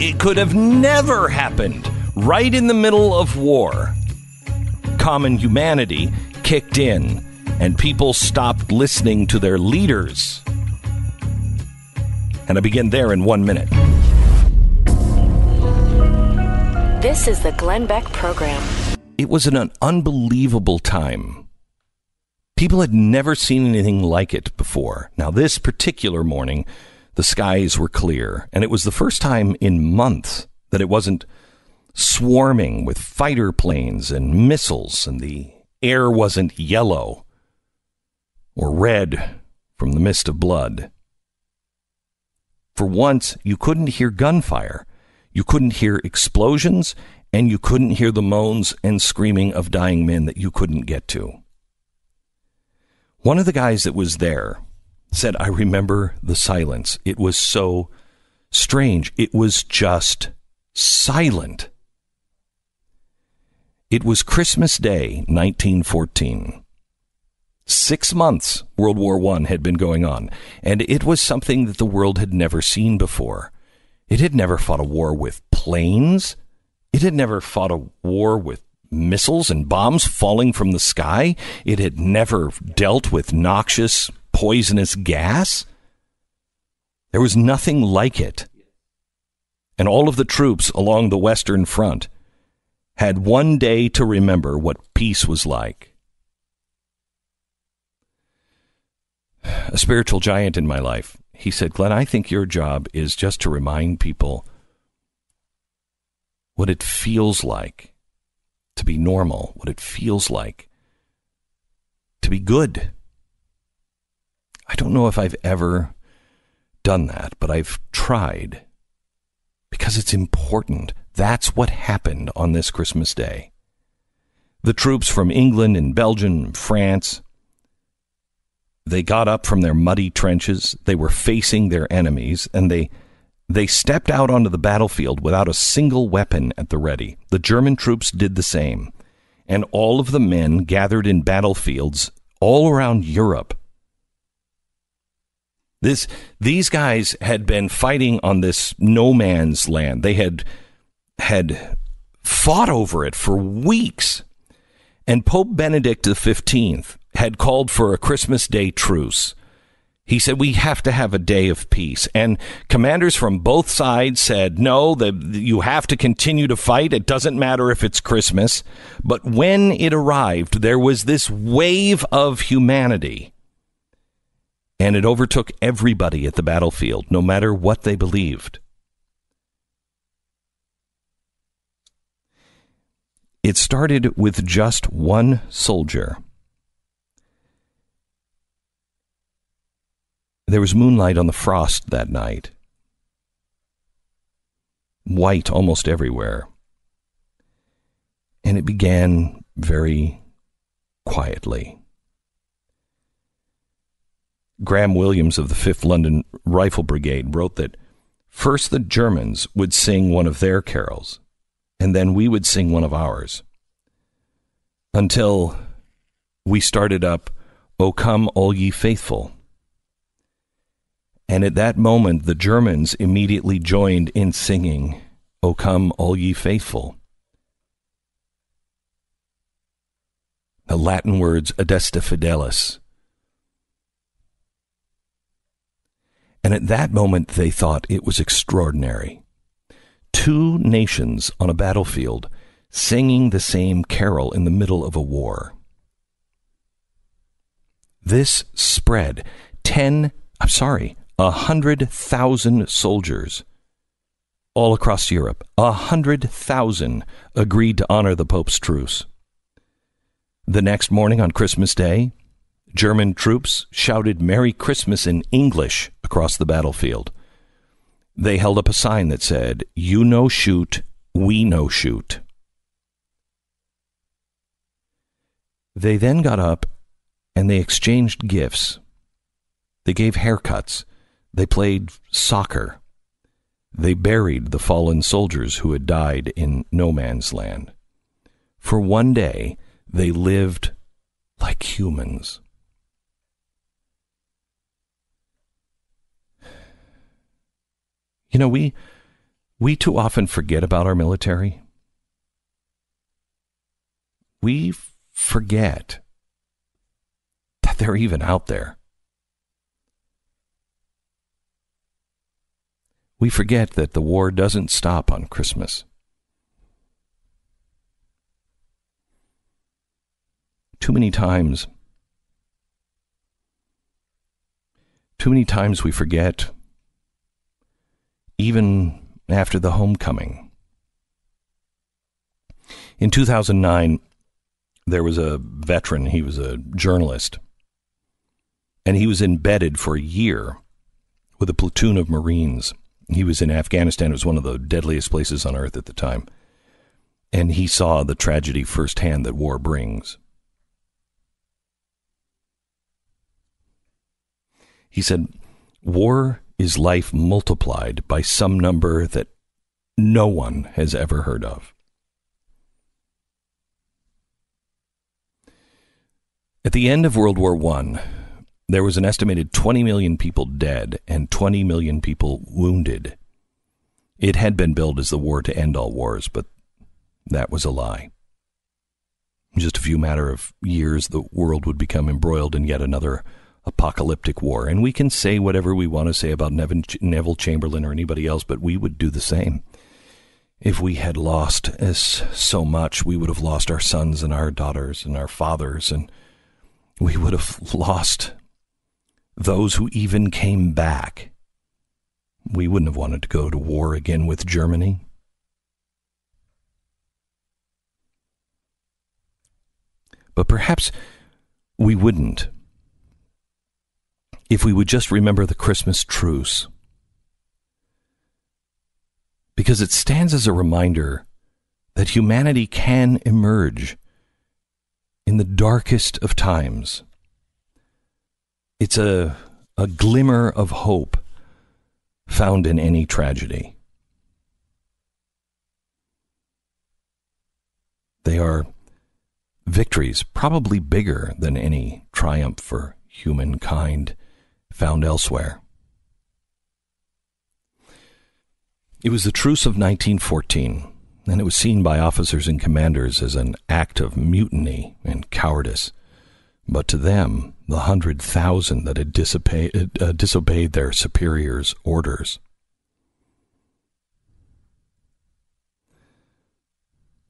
it could have never happened. Right in the middle of war, common humanity kicked in, and people stopped listening to their leaders. And I begin there in 1 minute. This is the Glenn Beck Program. It was an unbelievable time. People had never seen anything like it before. Now, this particular morning, The skies were clear, and it was the first time in months that it wasn't swarming with fighter planes and missiles, and the air wasn't yellow or red from the mist of blood. For once, you couldn't hear gunfire, you couldn't hear explosions, and you couldn't hear the moans and screaming of dying men that you couldn't get to. One of the guys that was there said, I remember the silence. It was so strange. It was just silent. It was Christmas Day, 1914. 6 months World War I had been going on, and it was something that the world had never seen before. It had never fought a war with planes. It had never fought a war with missiles and bombs falling from the sky. It had never dealt with noxious, poisonous gas. There was nothing like it. And all of the troops along the Western Front had one day to remember what peace was like. A spiritual giant in my life, he said, Glenn, I think your job is just to remind people what it feels like to be normal, what it feels like to be good. I don't know if I've ever done that, but I've tried because it's important. That's what happened on this Christmas Day. The troops from England and Belgium and France, they got up from their muddy trenches. They were facing their enemies, and they stepped out onto the battlefield without a single weapon at the ready. The German troops did the same, and all of the men gathered in battlefields all around Europe. These guys had been fighting on this no man's land. They had fought over it for weeks. And Pope Benedict XV had called for a Christmas Day truce. He said, we have to have a day of peace. And commanders from both sides said, no, you have to continue to fight. It doesn't matter if it's Christmas. But when it arrived, there was this wave of humanity. And it overtook everybody at the battlefield, no matter what they believed. It started with just one soldier. There was moonlight on the frost that night. White almost everywhere. And it began very quietly. Graham Williams of the 5th London Rifle Brigade wrote that first the Germans would sing one of their carols, and then we would sing one of ours, until we started up, O Come All Ye Faithful. And at that moment, the Germans immediately joined in singing, O Come All Ye Faithful. The Latin words, Adeste Fidelis. And at that moment, they thought it was extraordinary. Two nations on a battlefield singing the same carol in the middle of a war. This spread 100,000 soldiers all across Europe. 100,000 agreed to honor the Pope's truce. The next morning on Christmas Day, German troops shouted Merry Christmas in English across the battlefield. They held up a sign that said, You no shoot, we no shoot. They then got up and they exchanged gifts. They gave haircuts. They played soccer. They buried the fallen soldiers who had died in no man's land. For one day, they lived like humans. You know, we too often forget about our military. We forget that they're even out there. We forget that the war doesn't stop on Christmas. Too many times we forget even after the homecoming. In 2009, there was a veteran. He was a journalist, and he was embedded for a year with a platoon of Marines. He was in Afghanistan. It was one of the deadliest places on earth at the time. And he saw the tragedy firsthand that war brings. He said, war is life multiplied by some number that no one has ever heard of. At the end of World War I, there was an estimated 20 million people dead and 20 million people wounded. It had been billed as the war to end all wars, but that was a lie. In just a few matter of years, the world would become embroiled in yet another apocalyptic war. And we can say whatever we want to say about Neville Chamberlain or anybody else, but we would do the same. If we had lost as so much, we would have lost our sons and our daughters and our fathers, and we would have lost those who even came back. We wouldn't have wanted to go to war again with Germany. But perhaps we wouldn't if we would just remember the Christmas truce. Because it stands as a reminder that humanity can emerge in the darkest of times. It's a glimmer of hope found in any tragedy. They are victories probably bigger than any triumph for humankind found elsewhere. It was the truce of 1914, and it was seen by officers and commanders as an act of mutiny and cowardice. But to them, the 100,000 that had disobeyed their superiors' orders.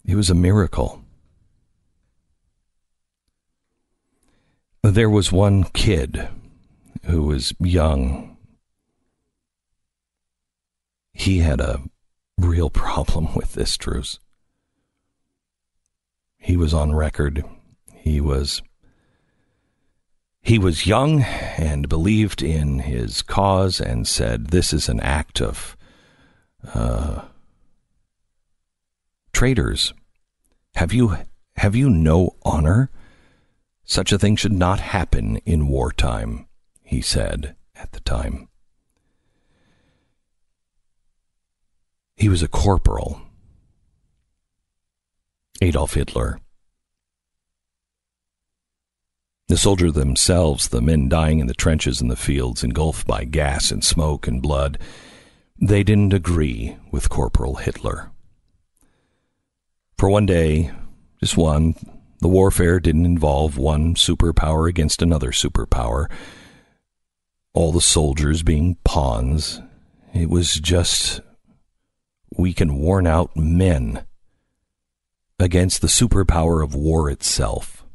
It was a miracle. There was one kid who was young. He had a real problem with this truce. He was on record. He was young and believed in his cause and said, this is an act of traitors. Have you no honor? Such a thing should not happen in wartime, he said at the time. He was a corporal. Adolf Hitler. The soldiers themselves, the men dying in the trenches and the fields, engulfed by gas and smoke and blood, they didn't agree with Corporal Hitler. For one day, just one, the warfare didn't involve one superpower against another superpower, all the soldiers being pawns. It was just weak and worn-out men against the superpower of war itself.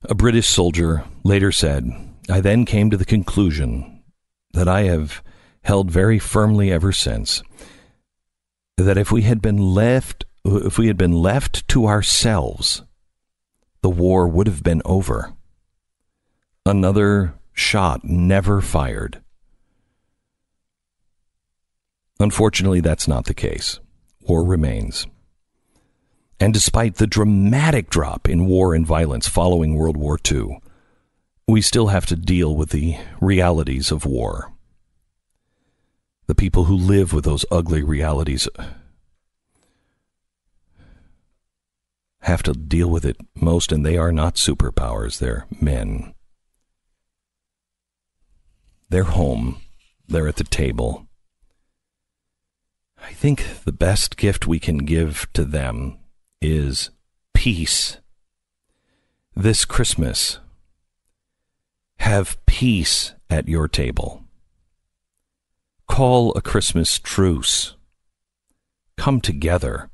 A British soldier later said, I then came to the conclusion that I have held very firmly ever since, that if we had been left to ourselves, the war would have been over. Another shot never fired. Unfortunately, that's not the case. War remains. And despite the dramatic drop in war and violence following World War II, we still have to deal with the realities of war. The people who live with those ugly realities have to deal with it most, and they are not superpowers, they're men. They're home, they're at the table. I think the best gift we can give to them is peace. This Christmas, have peace at your table. Call a Christmas truce. Come together.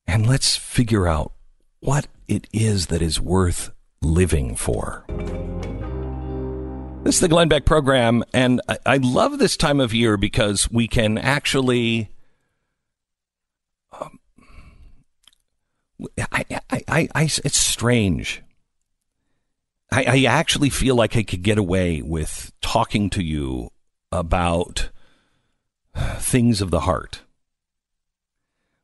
And let's figure out what it is that is worth living for. This is the Glenn Beck program, and I love this time of year because we can actually... it's strange. I actually feel like I could get away with talking to you about things of the heart.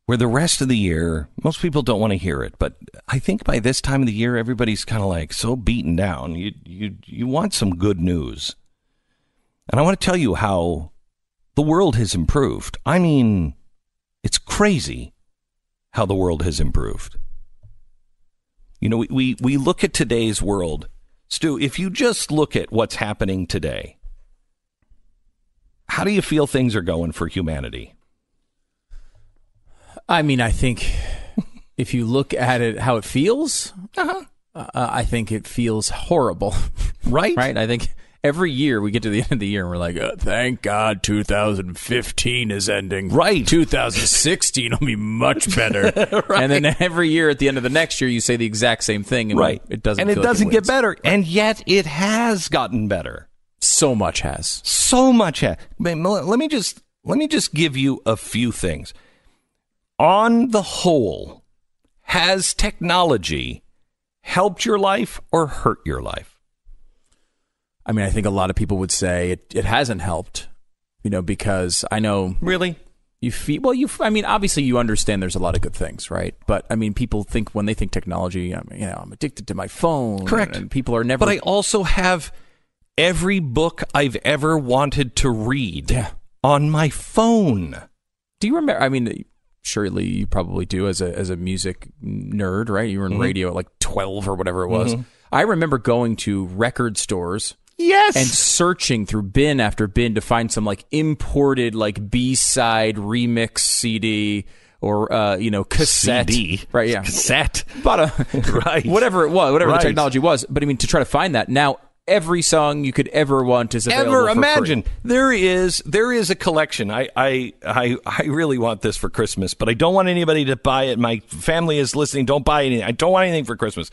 Where the rest of the year, most people don't want to hear it, but I think by this time of the year, everybody's kind of like so beaten down. You want some good news. And I want to tell you how the world has improved. I mean, it's crazy how the world has improved. You know, we look at today's world. Stu, if you just look at what's happening today, how do you feel things are going for humanity? I mean, I think if you look at it, how it feels, I think it feels horrible. Right? Right? I think every year we get to the end of the year and we're like, thank God 2015 is ending. Right. 2016 will be much better. Right. And then every year at the end of the next year, you say the exact same thing. And right. It doesn't and it doesn't get better. And yet it has gotten better. So much has. So much has. Let me just give you a few things. On the whole, has technology helped your life or hurt your life? I mean, I think a lot of people would say it hasn't helped, because I know... Really? You feel... Well, I mean, obviously you understand there's a lot of good things, right? But, I mean, people think when they think technology, I'm addicted to my phone. Correct. And people are never... But I also have every book I've ever wanted to read on my phone. Do you remember... I mean... Surely you probably do as a music nerd, right? You were in radio at like 12 or whatever it was. I remember going to record stores, and searching through bin after bin to find some like imported like B-side remix CD or cassette, CD. Right? Yeah, cassette. Right. Whatever it was, whatever the technology was. But I mean, to try to find that now. Every song you could ever want is available. Imagine for free. there is a collection. I really want this for Christmas, but I don't want anybody to buy it. My family is listening. Don't buy anything. I don't want anything for Christmas.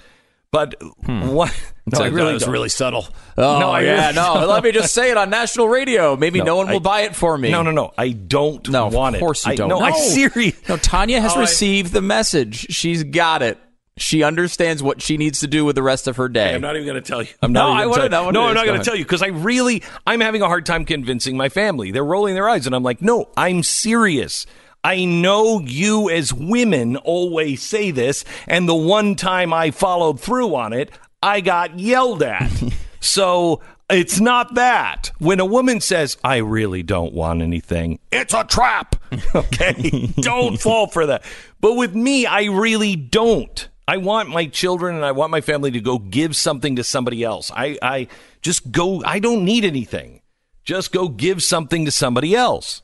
But what? No, I really it's really subtle. Oh, no, no. Let me just say it on national radio. Maybe no one will buy it for me. No. I don't want it. Of course you don't. No, I'm serious. No, Tanya has received the message. She's got it. She understands what she needs to do with the rest of her day. Hey, I'm not even going to tell you. I'm not going to tell you because I'm having a hard time convincing my family. They're rolling their eyes, and I'm like, no, I'm serious. I know you as women always say this, and the one time I followed through on it, I got yelled at. So it's not that. When a woman says, I really don't want anything, it's a trap. Okay? Don't fall for that. But with me, I really don't. I want my children and I want my family to go give something to somebody else. I just go, I don't need anything. Just go give something to somebody else.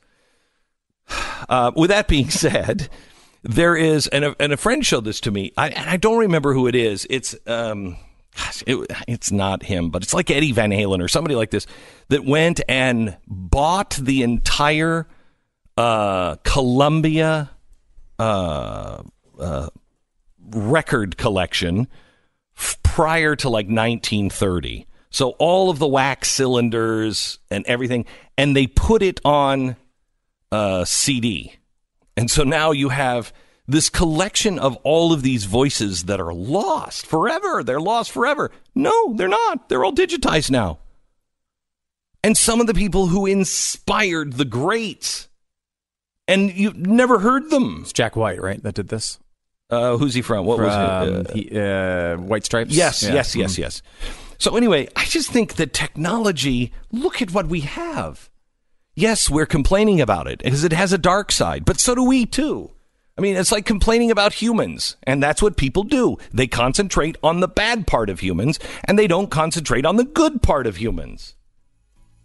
With that being said, there is, and a friend showed this to me, and I don't remember who it is. It's not him, but it's like Eddie Van Halen or somebody like this that went and bought the entire Columbia record collection prior to like 1930. So all of the wax cylinders and everything, and they put it on CD. And so now you have this collection of all of these voices that are lost forever. They're lost forever. No, they're not. They're all digitized now. And some of the people who inspired the greats, and you've never heard them. It's Jack White, right, that did this? Who's he from? What was it? White Stripes? Yes. So anyway, I just think that technology, look at what we have. Yes, we're complaining about it because it has a dark side, but so do we too. I mean, it's like complaining about humans, and that's what people do. They concentrate on the bad part of humans, and they don't concentrate on the good part of humans.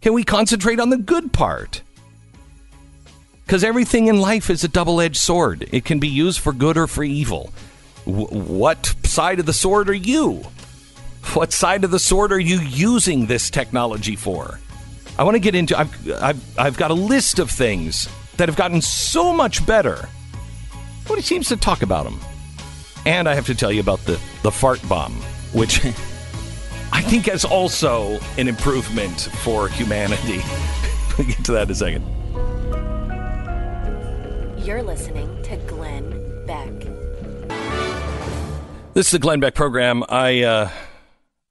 Can we concentrate on the good part? Because everything in life is a double-edged sword. It can be used for good or for evil. What side of the sword are you? What side of the sword are you using this technology for? I want to get into... I've got a list of things that have gotten so much better. Nobody seems to talk about them. And I have to tell you about the fart bomb, which I think that's also an improvement for humanity. We'll get to that in a second. You're listening to Glenn Beck. This is the Glenn Beck program. I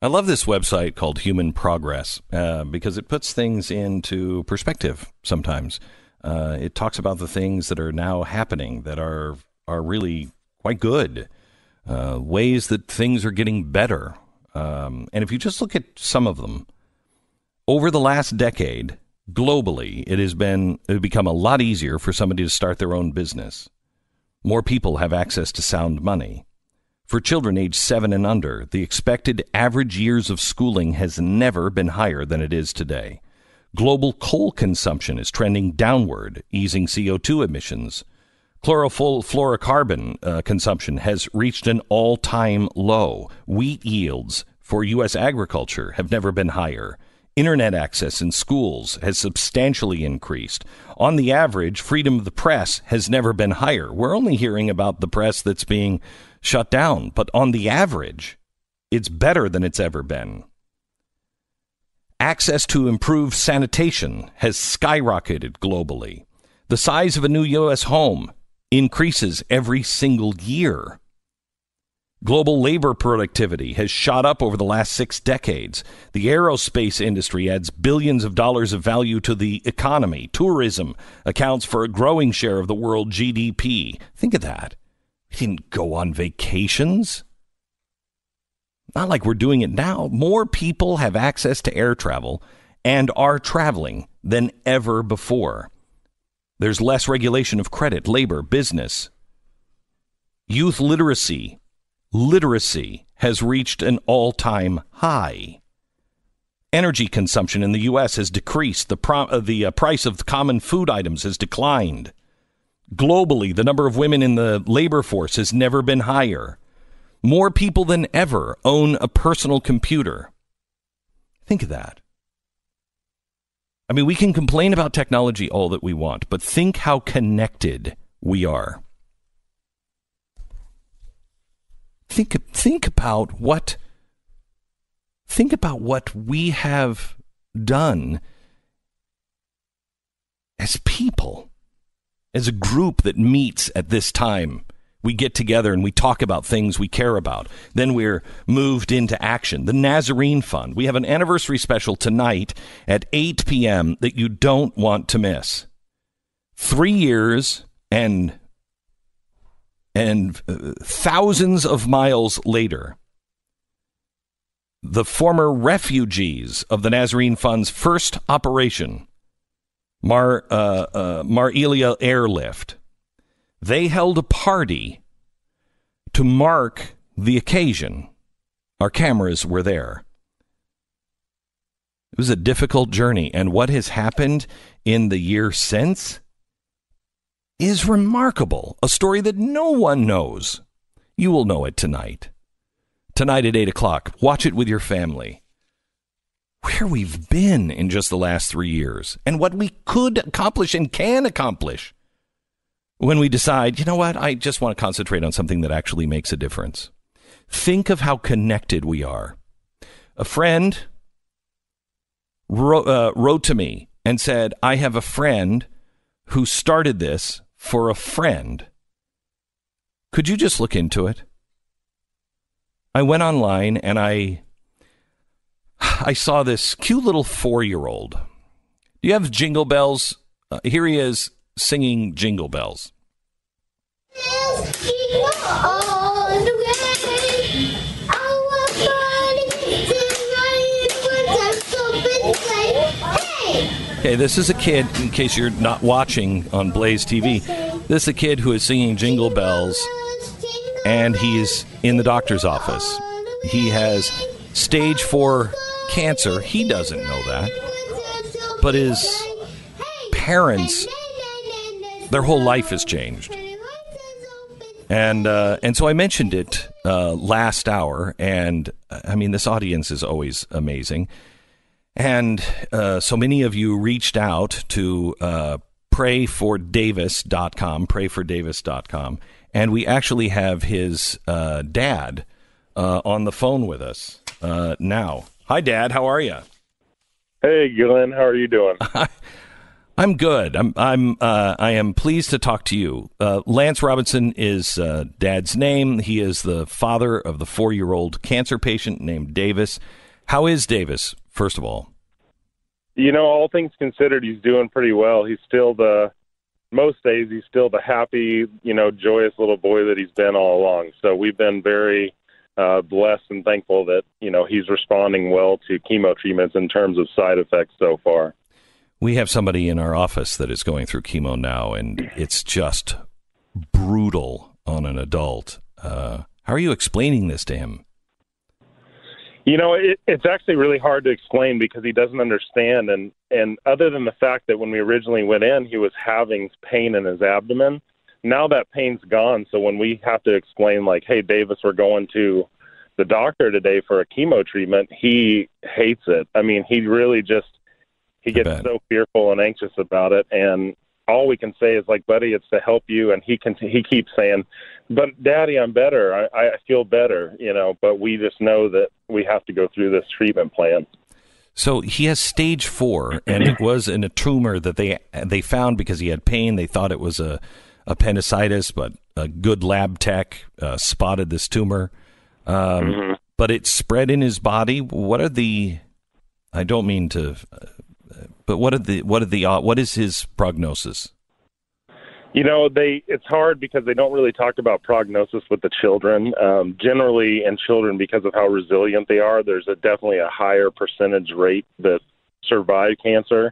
love this website called Human Progress because it puts things into perspective sometimes. It talks about the things that are now happening that are really quite good, ways that things are getting better. And if you just look at some of them, over the last decade, globally, it become a lot easier for somebody to start their own business. More people have access to sound money. For children aged 7 and under, the expected average years of schooling has never been higher than it is today. Global coal consumption is trending downward, easing CO2 emissions. Chlorofluorocarbon consumption has reached an all-time low. Wheat yields for U.S. agriculture have never been higher. Internet access in schools has substantially increased. On the average, freedom of the press has never been higher. We're only hearing about the press that's being shut down, but on the average, it's better than it's ever been. Access to improved sanitation has skyrocketed globally. The size of a new U.S. home increases every single year. Global labor productivity has shot up over the last 6 decades. The aerospace industry adds billions of dollars of value to the economy. Tourism accounts for a growing share of the world GDP. Think of that. We didn't go on vacations. Not like we're doing it now. More people have access to air travel and are traveling than ever before. There's less regulation of credit, labor, business. Youth literacy has reached an all-time high. Energy consumption in the U.S. has decreased. The price of common food items has declined. Globally, the number of women in the labor force has never been higher. More people than ever own a personal computer. Think of that. I mean, we can complain about technology all that we want, but think how connected we are. Think about what we have done as people, as a group that meets at this time. We get together and we talk about things we care about. Then we're moved into action. The Nazarene Fund. We have an anniversary special tonight at 8 p.m. that you don't want to miss. 3 years and thousands of miles later, the former refugees of the Nazarene Fund's first operation, Mar-Elia Airlift, they held a party to mark the occasion. Our cameras were there. It was a difficult journey, and what has happened in the year since is remarkable. A story that no one knows. You will know it tonight. Tonight at 8 o'clock. Watch it with your family. Where we've been in just the last 3 years, and what we could accomplish and can accomplish when we decide, you know what, I just want to concentrate on something that actually makes a difference. Think of how connected we are. A friend wrote to me and said, I have a friend who started this for a friend. Could you just look into it? I went online and I saw this cute little 4-year-old. Do you have Jingle Bells? Here he is singing Jingle Bells. Okay, this is a kid, in case you're not watching on Blaze TV, this is a kid who is singing Jingle Bells, and he's in the doctor's office. He has stage 4 cancer. He doesn't know that. But his parents, their whole life has changed. And so I mentioned it last hour, and I mean, this audience is always amazing. And so many of you reached out to prayfordavis.com, and we actually have his dad on the phone with us now. Hi, Dad. How are you? Hey, Glenn. How are you doing? I'm good. I am pleased to talk to you. Lance Robinson is Dad's name. He is the father of the 4-year-old cancer patient named Davis. How is Davis, first of all? All things considered, he's doing pretty well. He's still most days, he's still the happy, joyous little boy that he's been all along. So we've been very blessed and thankful that, he's responding well to chemo treatments in terms of side effects so far. We have somebody in our office that is going through chemo now, and it's just brutal on an adult. How are you explaining this to him? It's actually really hard to explain because he doesn't understand. And other than the fact that when we originally went in, he was having pain in his abdomen, now that pain's gone. So when we have to explain, like, hey, Davis, we're going to the doctor today for a chemo treatment, he hates it. I mean, he really just... He gets so fearful and anxious about it, and all we can say is, like, buddy, it's to help you. And he keeps saying, but Daddy, I'm better. I feel better, but we just know that we have to go through this treatment plan. So he has stage 4, and it was in a tumor that they found because he had pain. They thought it was a appendicitis, but a good lab tech spotted this tumor. But it spread in his body. What are the... I don't mean to... But what is his prognosis? It's hard because they don't really talk about prognosis with the children. Generally, in children, because of how resilient they are, there's definitely a higher percentage rate that survive cancer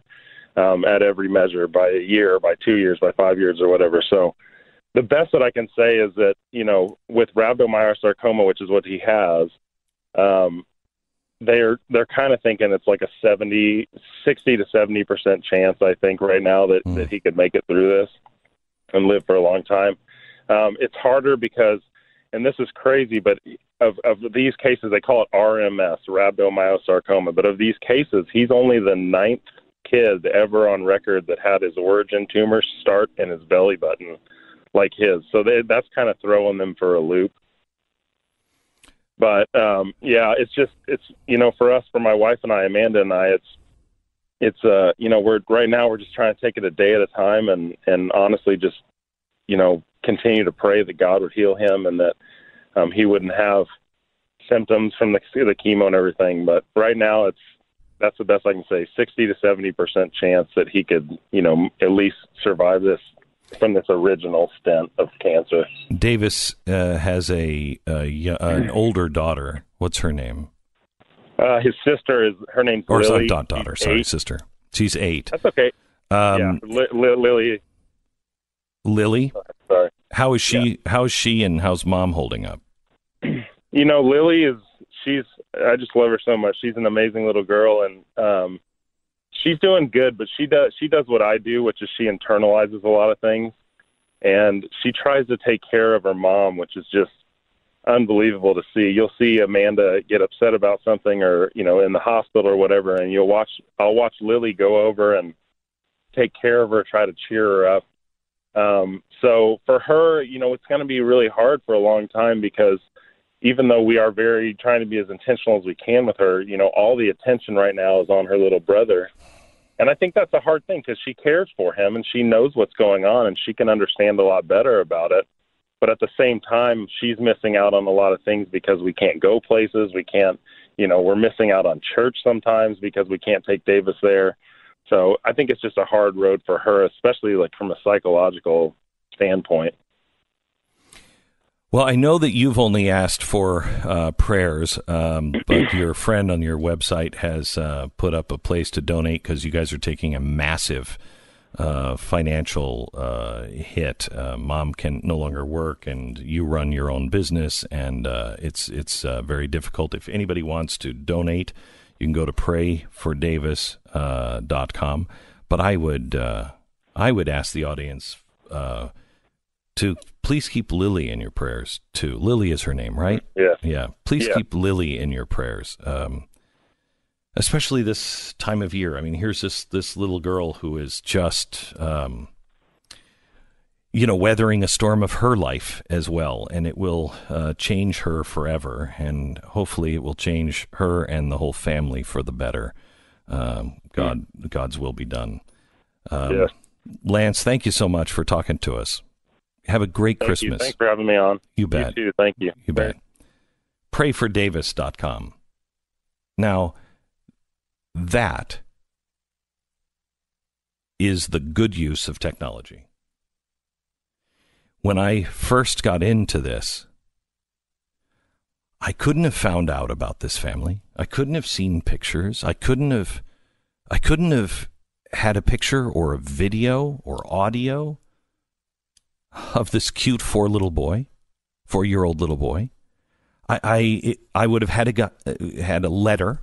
at every measure, by a year, by 2 years, by 5 years, or whatever. So the best that I can say is that, with rhabdomyosarcoma, which is what he has, they're kind of thinking it's like a 60 to 70% chance, I think, right now that he could make it through this and live for a long time. It's harder because, and this is crazy, but of these cases, they call it RMS, rhabdomyosarcoma. But of these cases, he's only the 9th kid ever on record that had his origin tumor start in his belly button like his. So that's kind of throwing them for a loop. But, it's for us, for my wife and I, Amanda and I, we're just trying to take it a day at a time and honestly just, continue to pray that God would heal him and that he wouldn't have symptoms from the chemo and everything. But right now that's the best I can say, 60 to 70% chance that he could, at least survive this from this original stent of cancer. Davis has an older daughter. What's her name? His sister her name's Lily. Or daughter, sorry, 8. Sister. She's 8. That's okay. Lily. Lily? Sorry. How is she? Yeah. How is she and how's Mom holding up? Lily I just love her so much. She's an amazing little girl, and she's doing good, but she does what I do, which is she internalizes a lot of things, and she tries to take care of her mom, which is just unbelievable to see. You'll see Amanda get upset about something, or in the hospital or whatever, and I'll watch Lily go over and take care of her, try to cheer her up. So for her, it's going to be really hard for a long time because even though we are trying to be as intentional as we can with her, all the attention right now is on her little brother. And I think that's a hard thing because she cares for him and she knows what's going on and she can understand a lot better about it. But at the same time, she's missing out on a lot of things because we can't go places. We can't, we're missing out on church sometimes because we can't take Davis there. So I think it's just a hard road for her, especially like from a psychological standpoint. Well, I know that you've only asked for prayers, but your friend on your website has put up a place to donate because you guys are taking a massive financial hit. Mom can no longer work, and you run your own business, and it's very difficult. If anybody wants to donate, you can go to prayfordavis.com. But I would ask the audience to please keep Lily in your prayers, too. Lily is her name, right? Yeah. Yeah. Please keep Lily in your prayers, especially this time of year. I mean, here's this little girl who is just, weathering a storm of her life as well, and it will change her forever, and hopefully it will change her and the whole family for the better. God's will be done. Yes. Lance, thank you so much for talking to us. Have a great Christmas. Thanks for having me on. You bet. You too. Thank you. You bet. PrayForDavis.com. Now, that is the good use of technology. When I first got into this, I couldn't have found out about this family. I couldn't have seen pictures. I couldn't have had a picture or a video or audio of this cute 4-year-old little boy. I would have had a letter.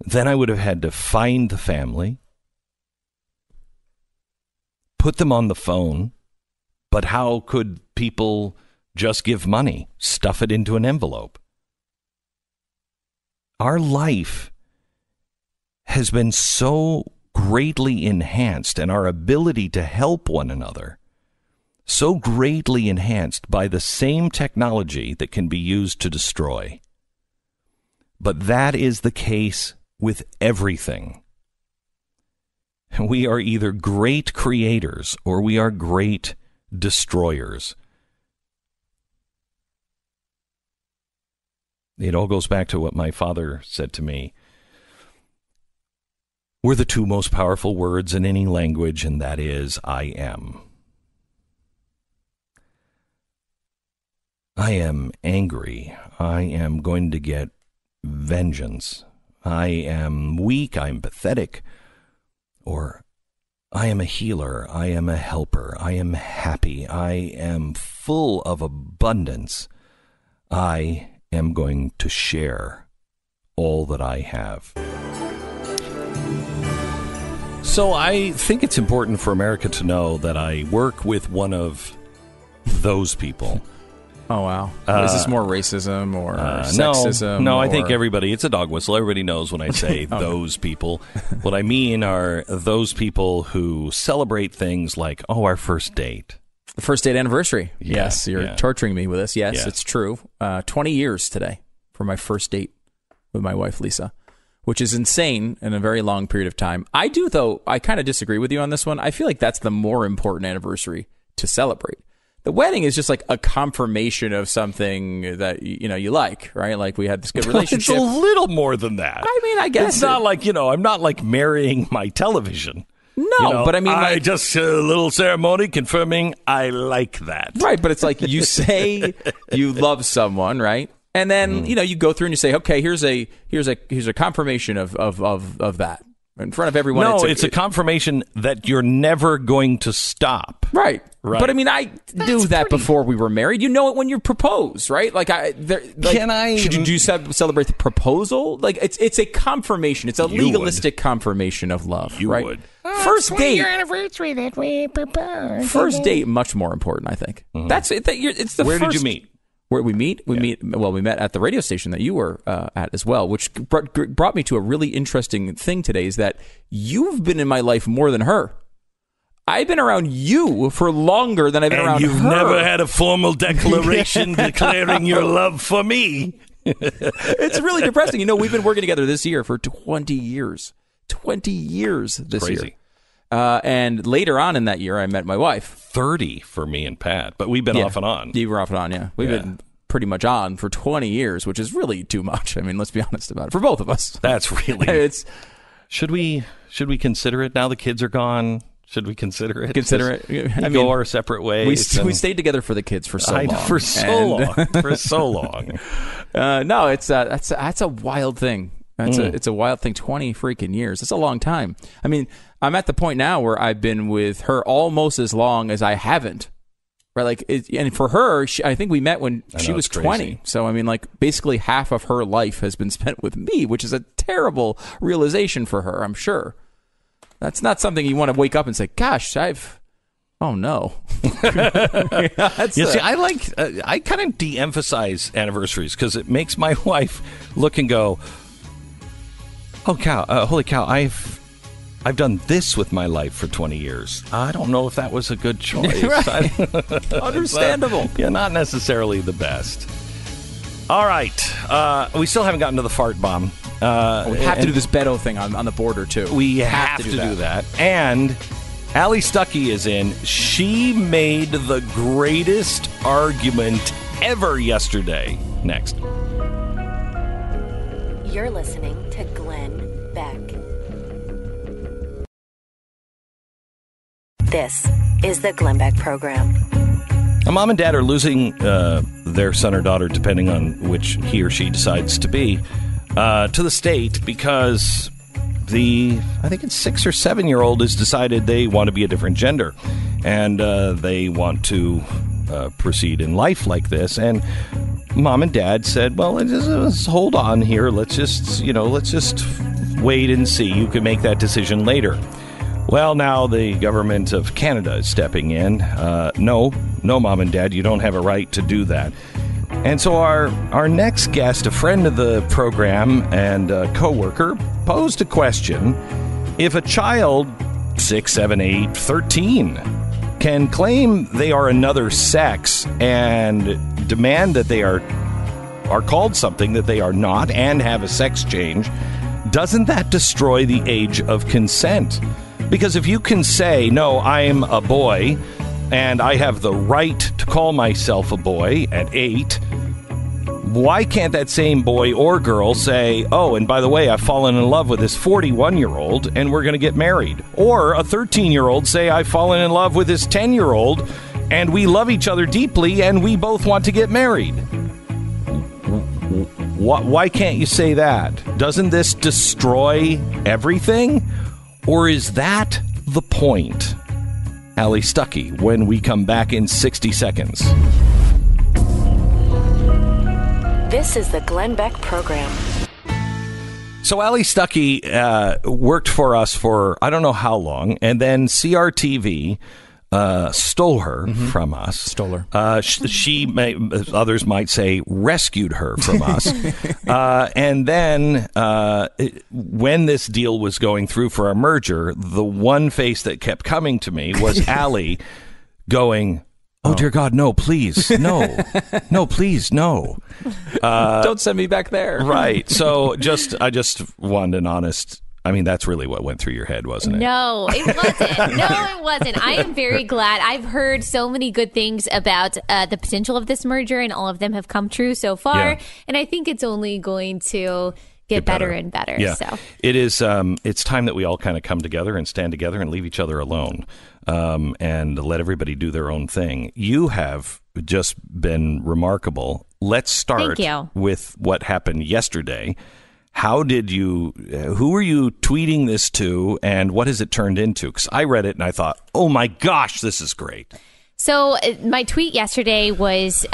Then I would have had to find the family, put them on the phone. But how could people just give money, stuff it into an envelope? Our life has been so greatly enhanced, and our ability to help one another so greatly enhanced by the same technology that can be used to destroy. But that is the case with everything. We are either great creators or we are great destroyers. It all goes back to what my father said to me. We're the two most powerful words in any language, and that is, I am. I am angry. I am going to get vengeance. I am weak. I am pathetic. Or I am a healer. I am a helper. I am happy. I am full of abundance. I am going to share all that I have. So I think it's important for America to know that I work with one of those people. Oh, wow. Is this more racism or sexism? No, I think everybody, it's a dog whistle. Everybody knows when I say those people. What I mean are those people who celebrate things like, our first date. The first date anniversary. Yeah, yes, you're torturing me with this. Yes, it's true. 20 years today for my first date with my wife, Lisa, which is insane in a very long period of time. I do, though, I kind of disagree with you on this one. I feel like that's the more important anniversary to celebrate. The wedding is just like a confirmation of something that, you like, right? Like we had this good relationship. It's a little more than that. I mean, I guess. It's not like, I'm not like marrying my television. No, but I mean, I just a little ceremony confirming I like that. Right, but it's like you say you love someone, right? And then, you go through and you say, okay, here's a confirmation of that. In front of everyone. No, it's a confirmation that you're never going to stop. Right. But I mean, I do that before we were married. You know it when you propose, right? Should you celebrate the proposal? Like it's a confirmation. It's a legalistic confirmation of love. You right? would. First date. Your anniversary that we proposed. First date, much more important, I think. Mm-hmm. That's it. It's the Where first. Did you meet? Where we meet? We met at the radio station that you were at as well, which brought me to a really interesting thing today, is that you've been in my life more than her. I've been around you for longer than I've been around her. And you've never had a formal declaration declaring your love for me. It's really depressing. We've been working together this year for 20 years. 20 years this year. And later on in that year, I met my wife. 30 for me and Pat, but we've been off and on. You were off and on, yeah. We've been pretty much on for 20 years, which is really too much. I mean, let's be honest about it. For both of us. That's really... Should we consider it now the kids are gone? Should we consider it? Go our separate ways. We stayed together for the kids for so long. For so long. No, that's a wild thing. It's a wild thing. 20 freaking years. That's a long time. I mean, I'm at the point now where I've been with her almost as long as I haven't. Right? And for her, I think we met when she was 20. So, I mean, basically half of her life has been spent with me, which is a terrible realization for her, I'm sure. That's not something you want to wake up and say, gosh, oh no. I kind of de-emphasize anniversaries because it makes my wife look and go, holy cow, I've done this with my life for 20 years. I don't know if that was a good choice. Understandable. Yeah, not necessarily the best. All right. We still haven't gotten to the fart bomb. We have to do this Beto thing on the border, too. We have to do that. And Allie Stuckey is in. She made the greatest argument ever yesterday. Next. You're listening to Glenn Beck. This is the Glenn Beck Program. Mom and dad are losing their son or daughter, depending on which he or she decides to be, to the state because I think it's 6 or 7-year-old has decided they want to be a different gender, and they want to proceed in life like this. And mom and dad said, well, let's hold on here. Let's just wait and see. You can make that decision later. Well, now the government of Canada is stepping in. No, mom and dad, you don't have a right to do that. And so our next guest, a friend of the program and a co-worker, posed a question. If a child, 6, 7, 8, 13, can claim they are another sex and demand that they are called something that they are not and have a sex change, doesn't that destroy the age of consent? Because if you can say, no, I'm a boy and I have the right to call myself a boy at 8, why can't that same boy or girl say, oh, and by the way, I've fallen in love with this 41-year-old and we're going to get married? Or a 13-year-old say, I've fallen in love with this 10-year-old and we love each other deeply and we both want to get married. Why can't you say that? Doesn't this destroy everything? Or is that the point? Allie Stuckey, when we come back in 60 seconds. This is the Glenn Beck Program. So Allie Stuckey worked for us for I don't know how long, and then CRTV stole her from us. Stole her. She may, others might say, rescued her from us. And then when this deal was going through for our merger, the one face that kept coming to me was Allie going, oh, dear God, no, please, no. No, please, no. Don't send me back there. Right. So I just wanted an honest... I mean, that's really what went through your head, wasn't it? No, it wasn't. No, it wasn't. I am very glad. I've heard so many good things about the potential of this merger, and all of them have come true so far. Yeah. And I think it's only going to get better and better. Yeah. So it is. It's time that we all kind of come together and stand together and leave each other alone, and let everybody do their own thing. You have just been remarkable. Let's start with what happened yesterday. Who were you tweeting this to, and what has it turned into? Because I read it and I thought, oh my gosh, this is great. So my tweet yesterday was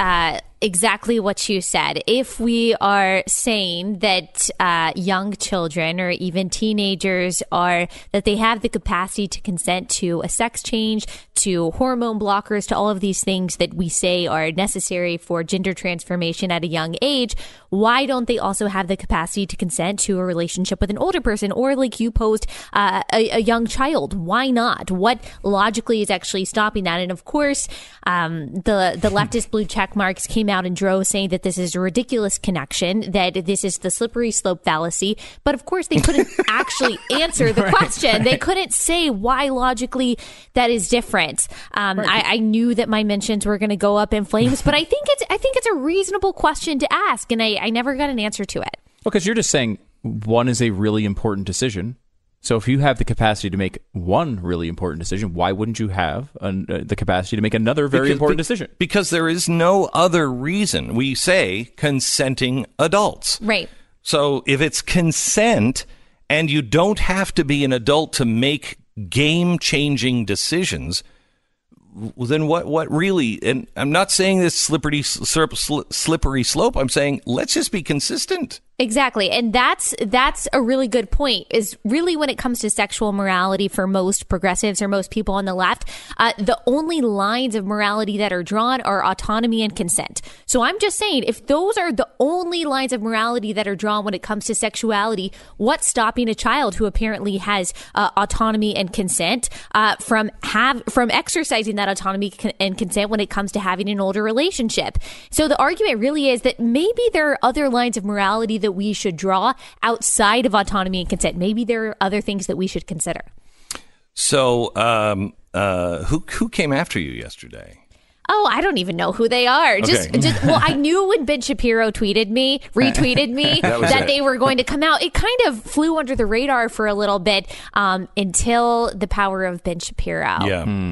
exactly what you said. If we are saying that young children or even teenagers that they have the capacity to consent to a sex change, to hormone blockers, to all of these things that we say are necessary for gender transformation at a young age, why don't they also have the capacity to consent to a relationship with an older person? Or like you posed, a young child? Why not? What logically is actually stopping that? And of course, the leftist blue check marks came out in droves saying that this is a ridiculous connection, that this is the slippery slope fallacy. But of course, they couldn't actually answer the question. They couldn't say why logically that is different. I knew that my mentions were going to go up in flames, but I think it's a reasonable question to ask, and I never got an answer to it. Well, because you're just saying one is a really important decision. So if you have the capacity to make one really important decision, why wouldn't you have the capacity to make another very important decision? Because there is no other reason. We say consenting adults. Right. So if it's consent and you don't have to be an adult to make game-changing decisions, then what really? And I'm not saying this slippery slope. I'm saying let's just be consistent. Exactly. And that's a really good point, is really when it comes to sexual morality for most progressives or most people on the left, the only lines of morality that are drawn are autonomy and consent. So I'm just saying, if those are the only lines of morality that are drawn when it comes to sexuality, what's stopping a child who apparently has autonomy and consent from exercising that autonomy and consent when it comes to having an older relationship? So the argument really is that maybe there are other lines of morality that we should draw outside of autonomy and consent. Maybe there are other things that we should consider. So, who came after you yesterday? Oh, I don't even know who they are. Okay. Well, I knew when Ben Shapiro retweeted me that they were going to come out. It kind of flew under the radar for a little bit until the power of Ben Shapiro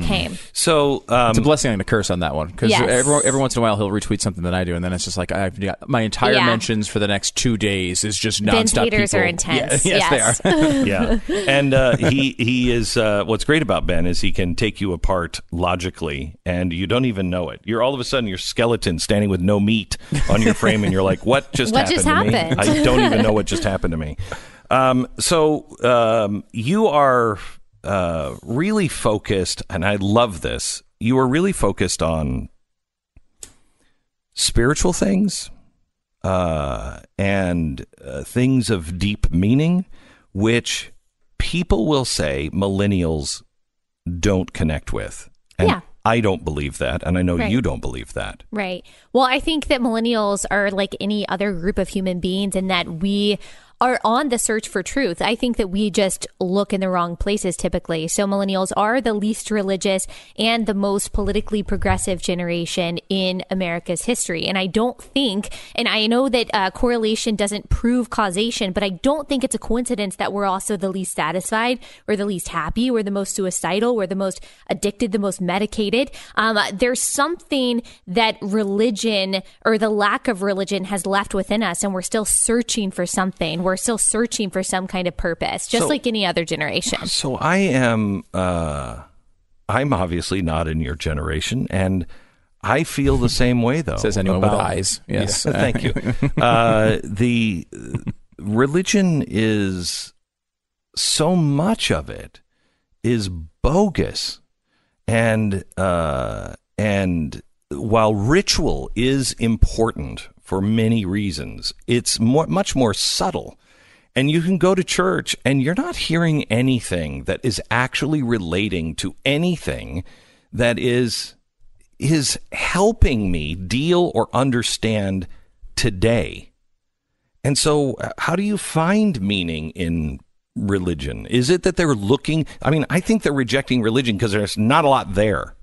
came. So it's a blessing and a curse on that one, because every once in a while he'll retweet something that I do, and then it's just like I've got my entire mentions for the next 2 days is just nonstop. Ben's haters people. are intense. Yes, they are. Yeah, and he is. What's great about Ben is he can take you apart logically, and you don't even know it. You're all of a sudden your skeleton standing with no meat on your frame, and you're like, "What just happened to me? I don't even know what just happened to me." So you are really focused, and I love this. You are really focused on spiritual things and things of deep meaning, which people will say millennials don't connect with. And I don't believe that, and I know you don't believe that. Right. Well, I think that millennials are like any other group of human beings in that we are on the search for truth. I think that we just look in the wrong places typically. So millennials are the least religious and the most politically progressive generation in America's history. And I don't think, and I know that correlation doesn't prove causation, but I don't think it's a coincidence that we're also the least satisfied, or the least happy, we're the most suicidal, we're the most addicted, the most medicated. There's something that religion, or the lack of religion, has left within us, and we're still searching for something. We're still searching for some kind of purpose, just like any other generation. So I am, I'm obviously not in your generation, and I feel the same way, though. Says anyone with eyes. Yes. Yeah, thank you. The religion is, so much of it is bogus. And while ritual is important for many reasons, it's much more subtle. And you can go to church and you're not hearing anything that is actually relating to anything that is helping me deal or understand today. And so how do you find meaning in religion? Is it that they're looking? I mean, I think they're rejecting religion because there's not a lot there.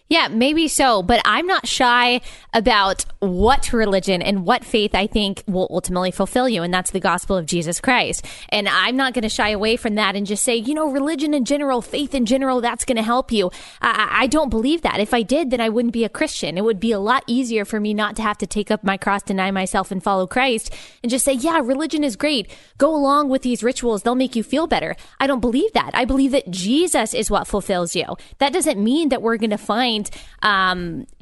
Yeah, maybe so, but I'm not shy about what religion and what faith I think will ultimately fulfill you, and that's the gospel of Jesus Christ. And I'm not going to shy away from that and just say, religion in general, faith in general, that's going to help you. I don't believe that. If I did, then I wouldn't be a Christian. It would be a lot easier for me not to have to take up my cross, deny myself, and follow Christ, and just say, yeah, religion is great. Go along with these rituals. They'll make you feel better. I don't believe that. I believe that Jesus is what fulfills you. That doesn't mean that we're going to find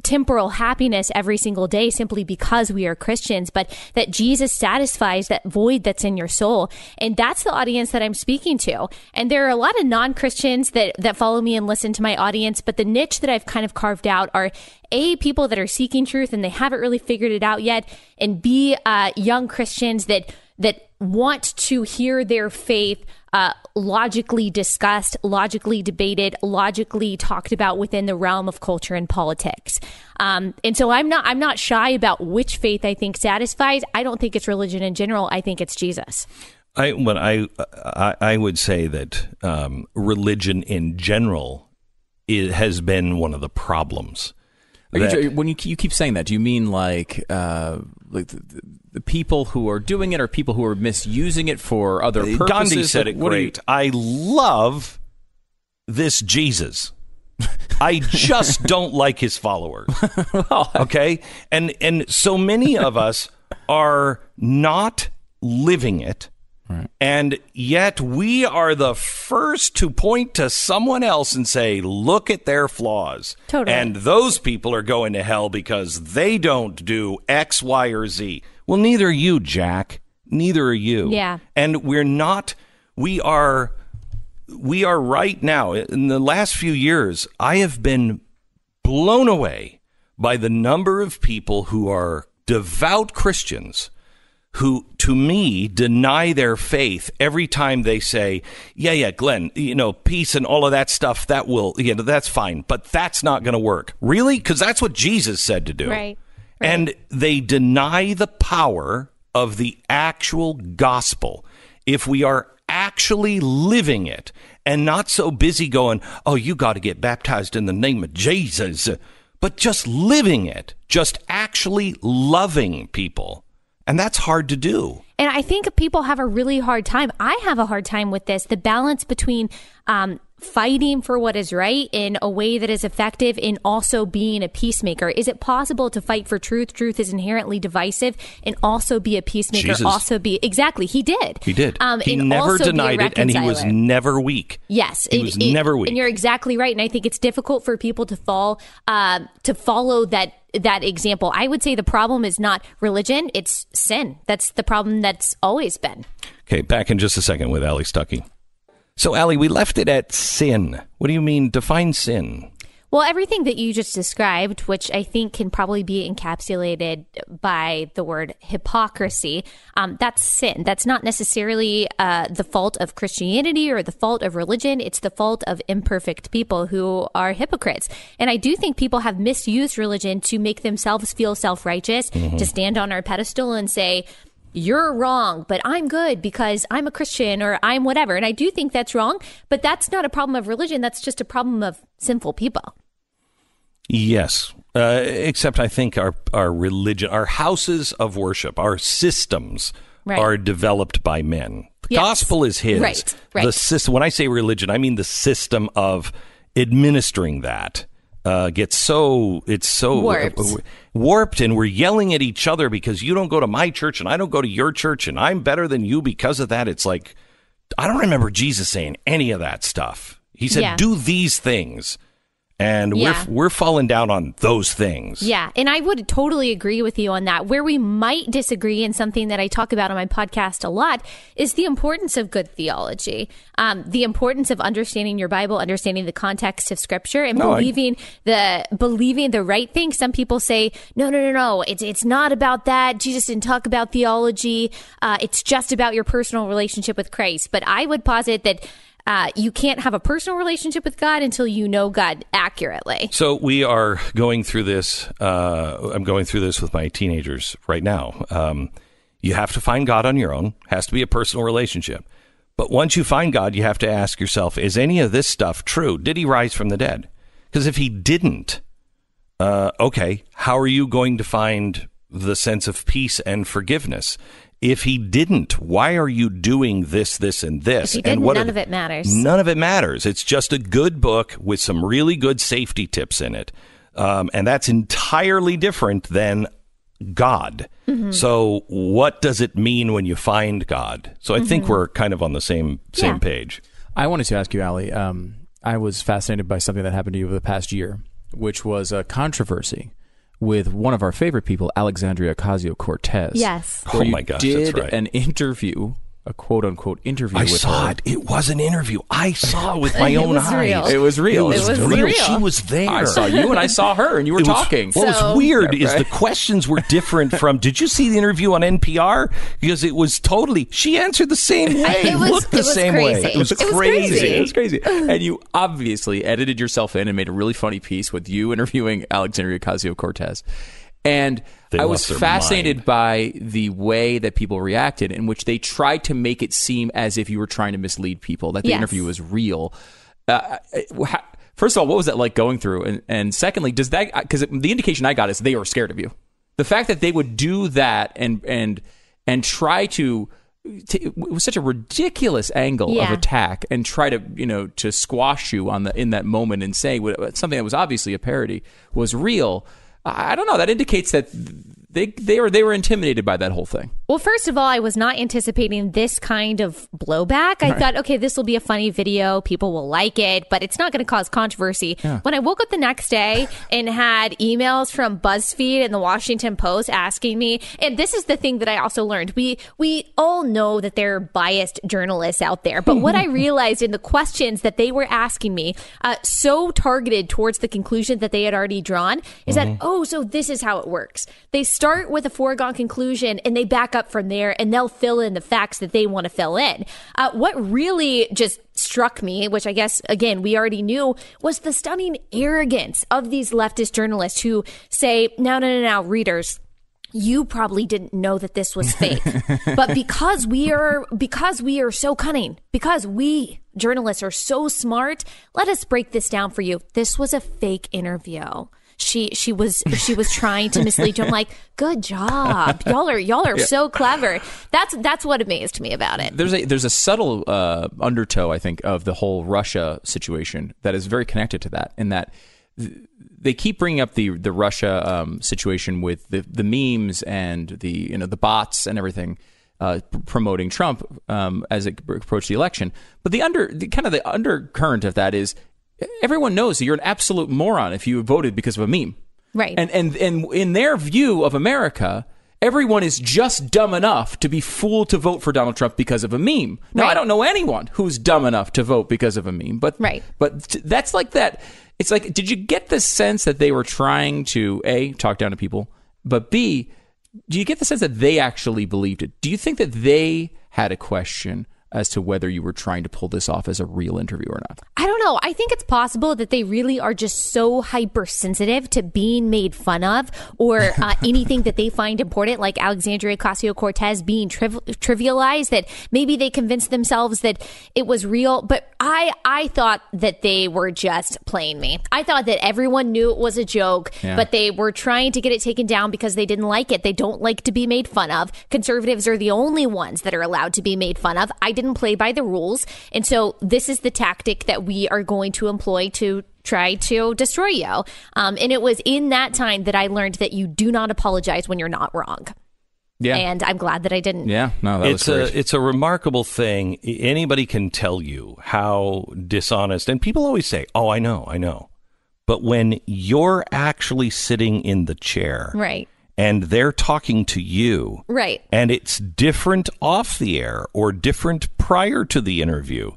temporal happiness every single day simply because we are Christians, but that Jesus satisfies that void that's in your soul. And that's the audience that I'm speaking to. And there are a lot of non-Christians that follow me and listen to my audience, but the niche that I've kind of carved out are A, people that are seeking truth and they haven't really figured it out yet, and B, young Christians that want to hear their faith logically discussed, logically debated, logically talked about within the realm of culture and politics. And so I'm not shy about which faith I think satisfies. I don't think it's religion in general. I think it's Jesus. I would say that religion in general has been one of the problems. When you keep saying that, do you mean like the people who are doing it, or people who are misusing it for other purposes? Gandhi said it great. I love this Jesus. I just don't like his followers. Okay? And so many of us are not living it. Right. And yet we are the first to point to someone else and say, look at their flaws. Totally. And those people are going to hell because they don't do X, Y, or Z. Well, neither are you, Jack. Neither are you. Yeah. And we are right now, in the last few years, I have been blown away by the number of people who are devout Christians who, to me, deny their faith every time they say, yeah, Glenn, peace and all of that stuff, that's fine, but that's not going to work. Really? Because that's what Jesus said to do. Right. And they deny the power of the actual gospel. If we are actually living it and not so busy going, oh, you got to get baptized in the name of Jesus, but just living it, just actually loving people. And that's hard to do. And I think people have a really hard time. I have a hard time with this, the balance between fighting for what is right in a way that is effective and also being a peacemaker. Is it possible to fight for truth? Truth is inherently divisive, and also be a peacemaker. Jesus. Also be exactly. He did. He never denied it, and he was never weak. Yes, he was never weak. And you're exactly right. And I think it's difficult for people to follow that example. I would say the problem is not religion; it's sin. That's the problem that's always been. Okay, back in just a second with Allie Stuckey. So, Allie, we left it at sin. What do you mean? Define sin. Well, everything that you just described, which I think can probably be encapsulated by the word hypocrisy, that's sin. That's not necessarily the fault of Christianity or the fault of religion. It's the fault of imperfect people who are hypocrites. And I do think people have misused religion to make themselves feel self-righteous, to stand on our pedestal and say, you're wrong, but I'm good because I'm a Christian or I'm whatever. And I do think that's wrong, but that's not a problem of religion. That's just a problem of sinful people. Yes, except I think our religion, our houses of worship, our systems are developed by men. The gospel is his. Right. The system. When I say religion, I mean the system of administering that. Gets so warped, and we're yelling at each other because you don't go to my church and I don't go to your church and I'm better than you because of that. It's like, I don't remember Jesus saying any of that stuff. He said, do these things. And we're falling down on those things. Yeah, and I would totally agree with you on that. Where we might disagree, and something that I talk about on my podcast a lot, is the importance of good theology, the importance of understanding your Bible, understanding the context of Scripture, and believing the right thing. Some people say, no, it's not about that. Jesus didn't talk about theology. It's just about your personal relationship with Christ. But I would posit that you can't have a personal relationship with God until you know God accurately. So we are going through this. I'm going through this with my teenagers right now. You have to find God on your own. Has to be a personal relationship. But once you find God, you have to ask yourself, is any of this stuff true? Did he rise from the dead? Because if he didn't, okay, how are you going to find the sense of peace and forgiveness? If he didn't, why are you doing this, and this? If he didn't, none of it matters. None of it matters. It's just a good book with some really good safety tips in it. And that's entirely different than God. Mm-hmm. So what does it mean when you find God? So I think we're kind of on the same page. I wanted to ask you, Allie, I was fascinated by something that happened to you over the past year, which was a controversy with one of our favorite people, Alexandria Ocasio-Cortez. Yes. Oh my gosh, did that's right. An interview, a quote-unquote interview with her. I saw it. It was an interview. I saw it with my own eyes. Real. It was real. It was real. She was there. I saw you and I saw her, and you were talking. What was weird is the questions were different from... Did you see the interview on NPR? Because it was totally... She answered the same way. It looked the same way. It was crazy. It was crazy. And you obviously edited yourself in and made a really funny piece with you interviewing Alexandria Ocasio-Cortez. And I was fascinated by the way that people reacted, in which they tried to make it seem as if you were trying to mislead people, that the interview was real. First of all, what was that like going through? And secondly, does that, because the indication I got is they were scared of you. The fact that they would do that and try to, it was such a ridiculous angle of attack, and try to, to squash you in that moment and say something that was obviously a parody was real. I don't know. That indicates that they were intimidated by that whole thing. Well, first of all, I was not anticipating this kind of blowback. I thought, okay, this will be a funny video. People will like it, but it's not going to cause controversy. Yeah. When I woke up the next day and had emails from BuzzFeed and the Washington Post asking me, and this is the thing that I also learned. We all know that there are biased journalists out there, but what I realized in the questions that they were asking me, so targeted towards the conclusion that they had already drawn, is that, so this is how it works. They start with a foregone conclusion and they back up from there, and they'll fill in the facts that they want to fill in. What really just struck me, which I guess, again, we already knew, was the stunning arrogance of these leftist journalists who say, no, readers, you probably didn't know that this was fake. But because we are so cunning, because we journalists are so smart, let us break this down for you. This was a fake interview. She was trying to mislead you. I'm like, good job. Y'all are so clever. That's what amazed me about it. There's a subtle undertow, I think, of the whole Russia situation that is very connected to that, in that they keep bringing up the Russia situation with the memes and the bots and everything promoting Trump as it approached the election. But the undercurrent of that is, everyone knows that you're an absolute moron if you voted because of a meme. Right. And in their view of America, everyone is just dumb enough to be fooled to vote for Donald Trump because of a meme. Now, I don't know anyone who's dumb enough to vote because of a meme, but that's like that. It's like, did you get the sense that they were trying to, A, talk down to people, but B, do you get the sense that they actually believed it? Do you think that they had a question as to whether you were trying to pull this off as a real interview or not? I don't know. I think it's possible that they really are just so hypersensitive to being made fun of, or anything that they find important, like Alexandria Ocasio-Cortez being trivialized, that maybe they convinced themselves that it was real. But I thought that they were just playing me. I thought that everyone knew it was a joke, but they were trying to get it taken down because they didn't like it. They don't like to be made fun of. Conservatives are the only ones that are allowed to be made fun of. I didn't play by the rules. And so this is the tactic that we are going to employ to try to destroy you. And it was in that time that I learned that you do not apologize when you're not wrong. Yeah. And I'm glad that I didn't. Yeah, no, that was great. It's a remarkable thing. Anybody can tell you how dishonest, and people always say, oh, I know. But when you're actually sitting in the chair, right, and they're talking to you, right, and it's different off the air or different prior to the interview,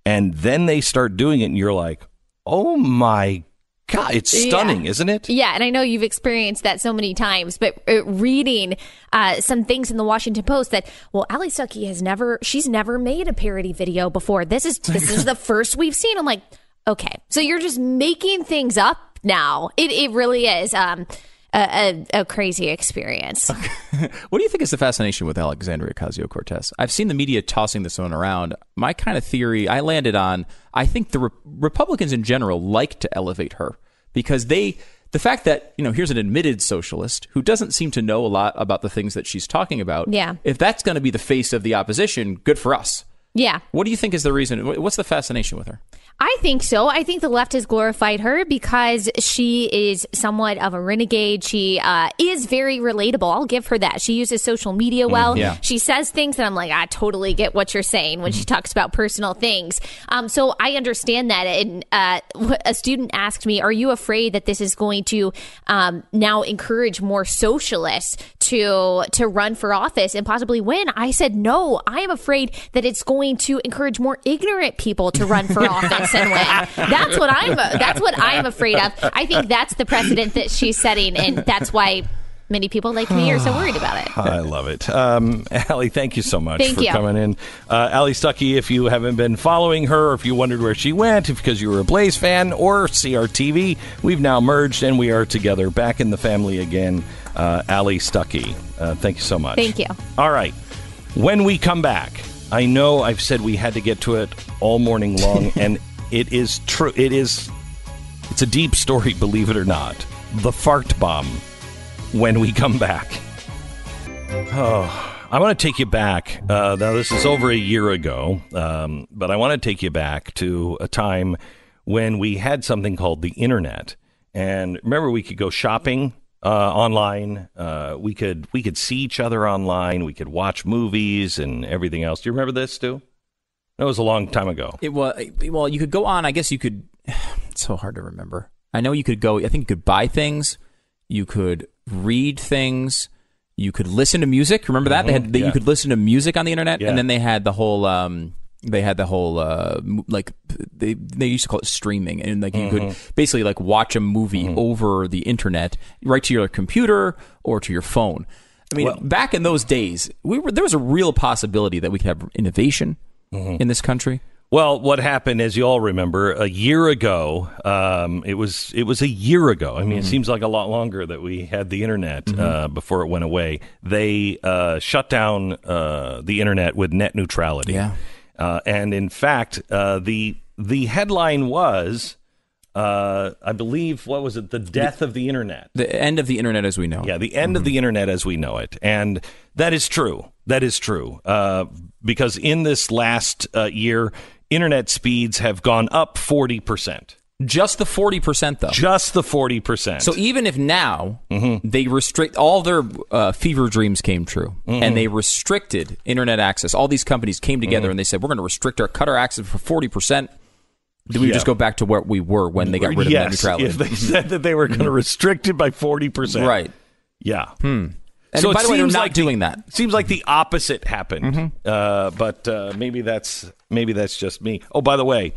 and then they start doing it, and you're like, oh my God, it's stunning, isn't it? Yeah, and I know you've experienced that so many times, but reading some things in the Washington Post that, well, Allie Stuckey she's never made a parody video before. This is the first we've seen. I'm like, okay, so you're just making things up now. It really is a crazy experience. What do you think is the fascination with Alexandria Ocasio-Cortez? I've seen the media tossing this one around. My kind of theory, I landed on, I think the Republicans in general like to elevate her because the fact that, here's an admitted socialist who doesn't seem to know a lot about the things that she's talking about. Yeah. If that's going to be the face of the opposition, good for us. Yeah. What do you think is the reason? What's the fascination with her? I think so. I think the left has glorified her because she is somewhat of a renegade. She is very relatable. I'll give her that. She uses social media well. Yeah. She says things that I'm like, I totally get what you're saying when she talks about personal things. So I understand that. And a student asked me, are you afraid that this is going to now encourage more socialists to run for office and possibly win? I said, no, I am afraid that it's going to encourage more ignorant people to run for office and win. That's what I'm afraid of. I think that's the precedent that she's setting, and that's why many people like me are so worried about it. I love it. Allie, thank you so much for coming in. Allie Stuckey, if you haven't been following her, or if you wondered where she went, if because you were a Blaze fan or CRTV, we've now merged and we are together, back in the family again. Allie Stuckey, thank you so much. Thank you. All right. When we come back, I know I've said we had to get to it all morning long, and it is true. It's a deep story, believe it or not. The fart bomb. When we come back. I want to take you back. Now, this is over a year ago, but I want to take you back to a time when we had something called the internet. And remember, we could go shopping online. We could see each other online. We could watch movies and everything else. Do you remember this, Stu? That was a long time ago. It was, well, you could go on. I guess you could. It's so hard to remember. I know you could go. I think you could buy things. You could read things. You could listen to music. Remember that? You could listen to music on the internet, and then they had the whole. Like they used to call it streaming, and like you could basically like watch a movie over the internet right to your computer or to your phone. I mean, back in those days, there was a real possibility that we could have innovation in this country. Well, what happened, as you all remember, a year ago, it was a year ago. I mean, it seems like a lot longer that we had the internet before it went away. They shut down the internet with net neutrality. Yeah. And in fact, the headline was, I believe, what was it? The death of the internet. The end of the internet as we know it. Yeah, the end of the internet as we know it. And that is true. That is true. Because in this last year, internet speeds have gone up 40%. Just the 40%, though. Just the 40%. So even if now they restrict all their fever dreams came true, and they restricted internet access, all these companies came together and they said, we're going to cut our access for 40%. Then we just go back to where we were when they got rid of net neutrality. If they said that they were going to restrict it by 40%. Right. Yeah. And so by the way, they're not doing that. Seems like the opposite happened. But maybe that's just me. Oh, by the way,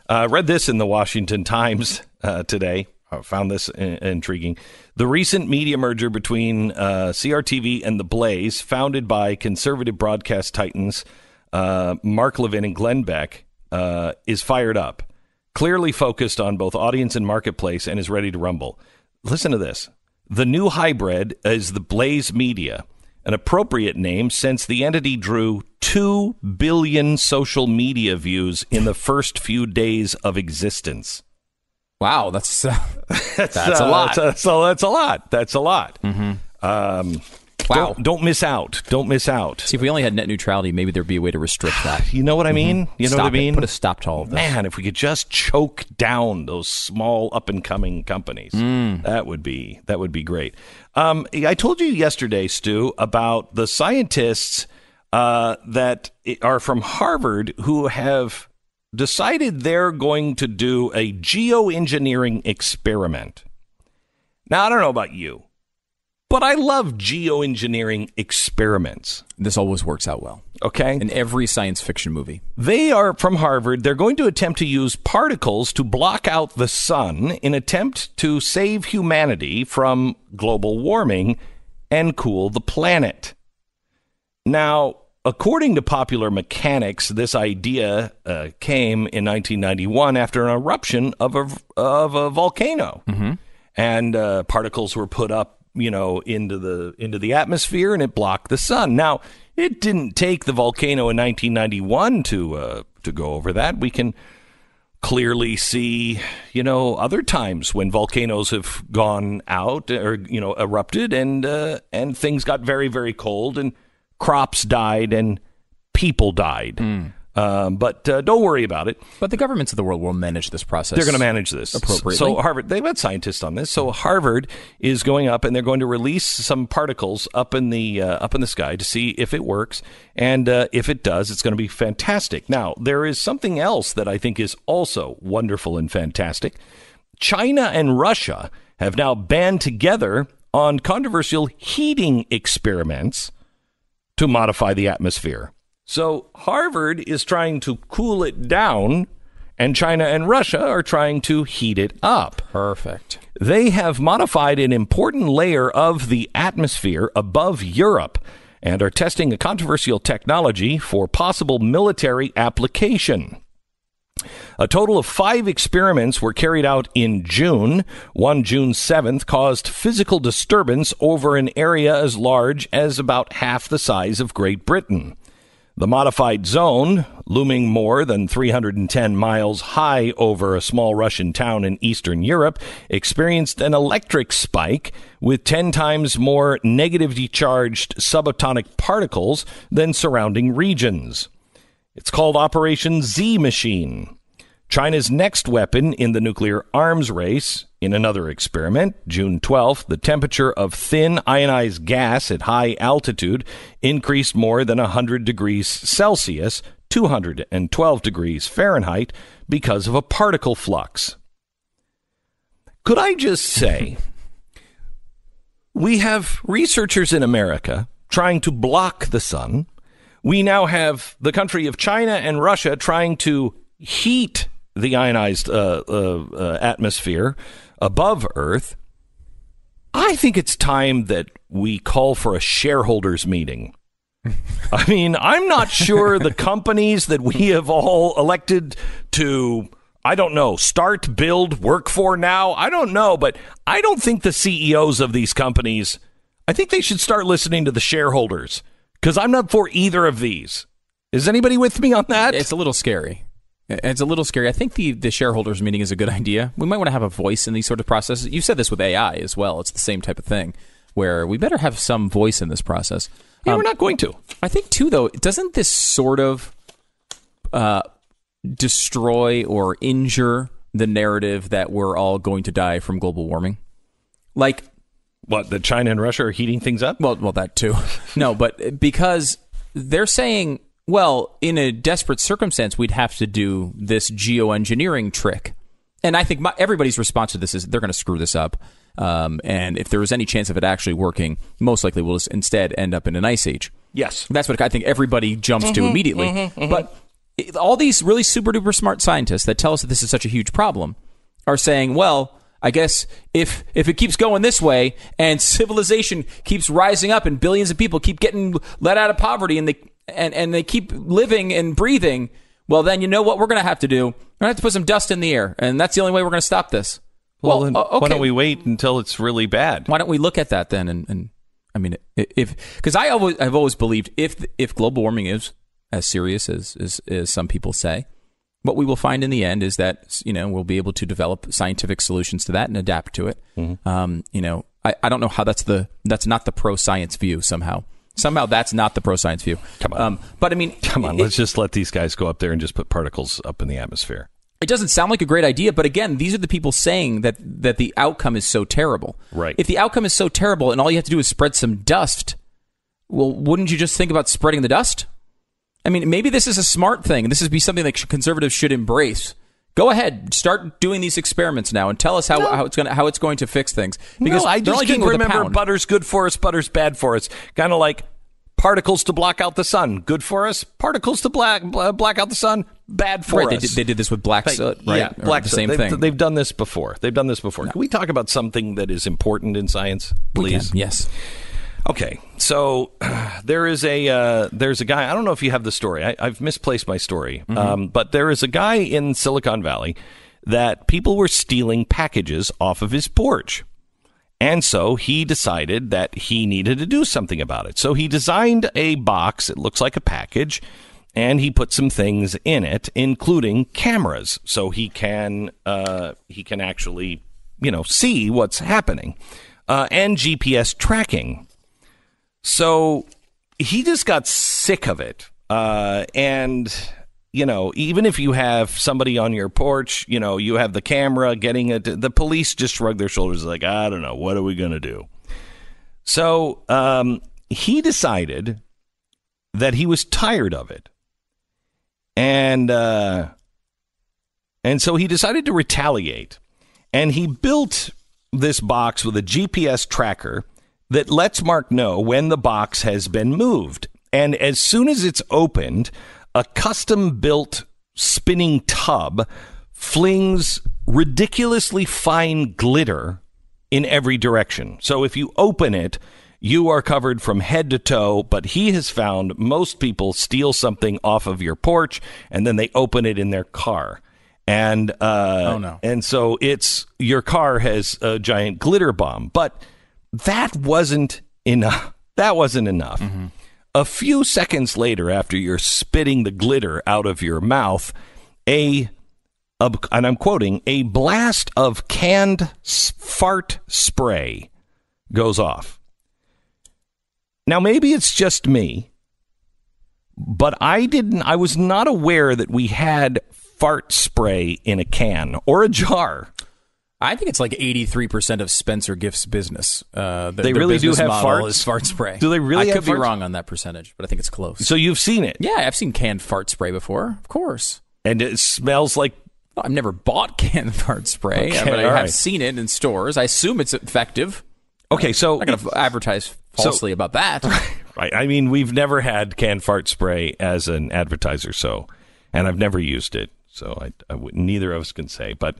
I read this in the Washington Times today. I found this intriguing. The recent media merger between CRTV and The Blaze, founded by conservative broadcast titans Mark Levin and Glenn Beck, is fired up, clearly focused on both audience and marketplace, and is ready to rumble. Listen to this. The new hybrid is the BlazeMedia, an appropriate name since the entity drew 2 billion social media views in the first few days of existence. Wow, that's a lot. That's a lot. That's a lot. Wow. Don't miss out. Don't miss out. See, if we only had net neutrality, maybe there'd be a way to restrict that. You know what I mean? You know what I mean? Put a stop to all of this. Man, if we could just choke down those small up-and-coming companies, that would be great. I told you yesterday, Stu, about the scientists that are from Harvard who have decided they're going to do a geoengineering experiment. Now, I don't know about you, but I love geoengineering experiments. This always works out well. Okay. In every science fiction movie. They are from Harvard. They're going to attempt to use particles to block out the sun in attempt to save humanity from global warming and cool the planet. Now, according to popular mechanics, this idea came in 1991 after an eruption of a volcano. And particles were put up, into the atmosphere, and it blocked the sun. Now, it didn't take the volcano in 1991 to go over that. We can clearly see, other times when volcanoes have gone out or erupted, and things got very, very cold, and crops died and people died. But don't worry about it. But the governments of the world will manage this process. They're going to manage this appropriately. So Harvard, they've had scientists on this. So Harvard is going up, and they're going to release some particles up in the sky to see if it works. And if it does, it's going to be fantastic. Now, there is something else that I think is also wonderful and fantastic. China and Russia have now band together on controversial heating experiments to modify the atmosphere. So Harvard is trying to cool it down, and China and Russia are trying to heat it up. Perfect. They have modified an important layer of the atmosphere above Europe and are testing a controversial technology for possible military application. A total of 5 experiments were carried out in June. One, June 7th, caused physical disturbance over an area as large as about half the size of Great Britain. The modified zone, looming more than 310 miles high over a small Russian town in Eastern Europe, experienced an electric spike with 10 times more negatively charged subatomic particles than surrounding regions. It's called Operation Z Machine. China's next weapon in the nuclear arms race. In another experiment, June 12th, the temperature of thin ionized gas at high altitude increased more than 100 degrees Celsius, 212 degrees Fahrenheit, because of a particle flux. Could I just say, we have researchers in America trying to block the sun. We now have the country of China and Russia trying to heat the ionized atmosphere above Earth. I think it's time that we call for a shareholders meeting. I mean, I'm not sure the companies that we have all elected to, I don't know, start, build, work for now. I don't know, but I don't think the CEOs of these companies, I think they should start listening to the shareholders, because I'm not for either of these. Is anybody with me on that? It's a little scary. It's a little scary. I think the shareholders meeting is a good idea. We might want to have a voice in these sort of processes. You said this with AI as well. It's the same type of thing where we better have some voice in this process. Yeah, we're not going to. I think, too, though, doesn't this sort of destroy or injure the narrative that we're all going to die from global warming? Like, what, that China and Russia are heating things up? Well, that too. No, but because they're saying, well, in a desperate circumstance, we'd have to do this geoengineering trick. And I think everybody's response to this is they're going to screw this up. And if there was any chance of it actually working, most likely we'll just instead end up in an ice age. Yes. That's what I think everybody jumps to immediately. But all these really super duper smart scientists that tell us that this is such a huge problem are saying, well, I guess if it keeps going this way and civilization keeps rising up and billions of people keep getting let out of poverty and they keep living and breathing, well, then you know what we're going to have to do? We're going to have to put some dust in the air, and that's the only way we're going to stop this. Well, then why don't we wait until it's really bad? Why don't we look at that then? And I mean, because I've always believed if global warming is as serious as some people say, what we will find in the end is that, we'll be able to develop scientific solutions to that and adapt to it. Mm-hmm. I don't know how that's not the pro-science view somehow. Somehow that's not the pro-science view. Come on. But I mean, come on, let's just let these guys go up there and just put particles up in the atmosphere. It doesn't sound like a great idea, but again, these are the people saying that the outcome is so terrible. Right. If the outcome is so terrible and all you have to do is spread some dust, well, wouldn't you just think about spreading the dust? I mean, maybe this is a smart thing. This is something that conservatives should embrace. Go ahead, start doing these experiments now, and tell us how it's going to fix things. Because I just can't remember butter's good for us, butter's bad for us. Kind of like particles to block out the sun, good for us. Particles to black out the sun, bad for us. They did this with black soot, right? Yeah, black soot. The same thing. They've done this before. No. Can we talk about something that is important in science, please? We can. Yes. Okay, so there's a guy. I don't know if you have the story. I've misplaced my story, but there is a guy in Silicon Valley that people were stealing packages off of his porch. And so he decided that he needed to do something about it. So he designed a box. It looks like a package, and he put some things in it, including cameras, so he can actually see what's happening, and GPS tracking. So he just got sick of it. And, even if you have somebody on your porch, you have the camera getting it, the police just shrug their shoulders like, I don't know, what are we going to do? So he decided that he was tired of it. And so he decided to retaliate. And he built this box with a GPS tracker that lets Mark know when the box has been moved. And as soon as it's opened, a custom-built spinning tub flings ridiculously fine glitter in every direction. So if you open it, you are covered from head to toe, but he has found most people steal something off of your porch, and then they open it in their car. And oh no! And so your car has a giant glitter bomb, but that wasn't enough. Mm-hmm. A few seconds later, after you're spitting the glitter out of your mouth, and I'm quoting, a blast of canned fart spray goes off. Now, maybe it's just me, but I was not aware that we had fart spray in a can or a jar? I think it's like 83% of Spencer Gift's business. They really do have farts? Is fart spray. Do they really I have could be farts? wrong on that percentage, but I think it's close. So you've seen it? Yeah, I've seen canned fart spray before, of course. And it smells like... I've never bought canned fart spray, Okay, but I all have right. seen it in stores. I assume it's effective. Okay, so... I'm not going to advertise falsely about that. Right. I mean, we've never had canned fart spray as an advertiser, and I've never used it, so neither of us can say, but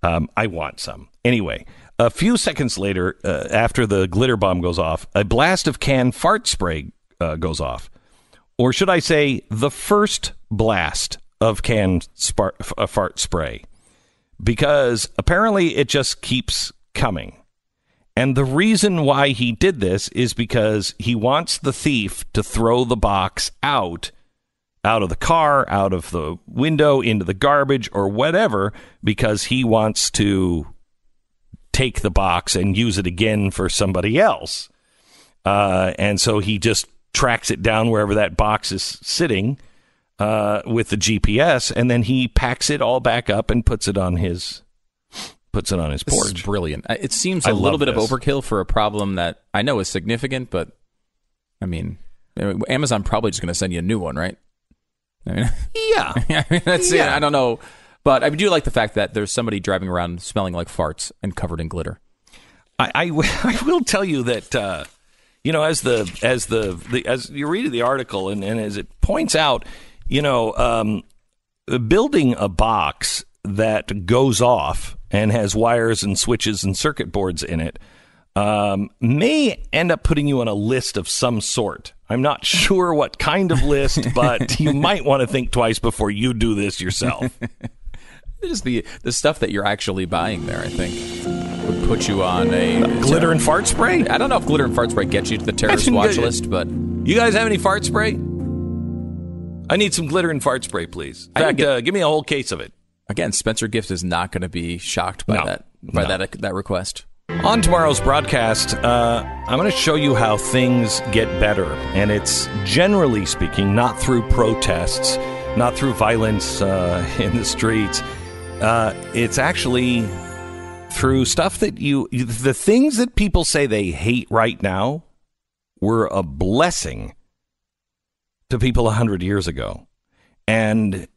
I want some. Anyway, a few seconds later, after the glitter bomb goes off, a blast of canned fart spray goes off. Or should I say, the first blast of canned fart spray. Because apparently it just keeps coming. And the reason why he did this is because he wants the thief to throw the box out of the car, out of the window, into the garbage, or whatever, because he wants to take the box and use it again for somebody else. And so he just tracks it down wherever that box is sitting with the GPS, and then he packs it all back up and puts it on his porch. This is brilliant. It seems I a little love bit of this. overkill for a problem that I know is significant, but I mean, Amazon probably just going to send you a new one, right? I mean, Yeah. I mean, that's it. Yeah. I don't know, but I do like the fact that there's somebody driving around smelling like farts and covered in glitter. I will tell you that as you read the article and as it points out, building a box that goes off and has wires and switches and circuit boards in it may end up putting you on a list of some sort. I'm not sure what kind of list, but you might want to think twice before you do this yourself. Just the stuff that you're actually buying there, I think, would put you on a Glitter and fart spray? I don't know if glitter and fart spray gets you to the terrorist watch list, but You guys have any fart spray? I need some glitter and fart spray, please. In fact, give me a whole case of it. again, Spencer Gift is not going to be shocked by that request. On tomorrow's broadcast, I'm going to show you how things get better. And it's generally speaking, not through protests, not through violence in the streets. It's actually through stuff that the things that people say they hate right now were a blessing to people 100 years ago. And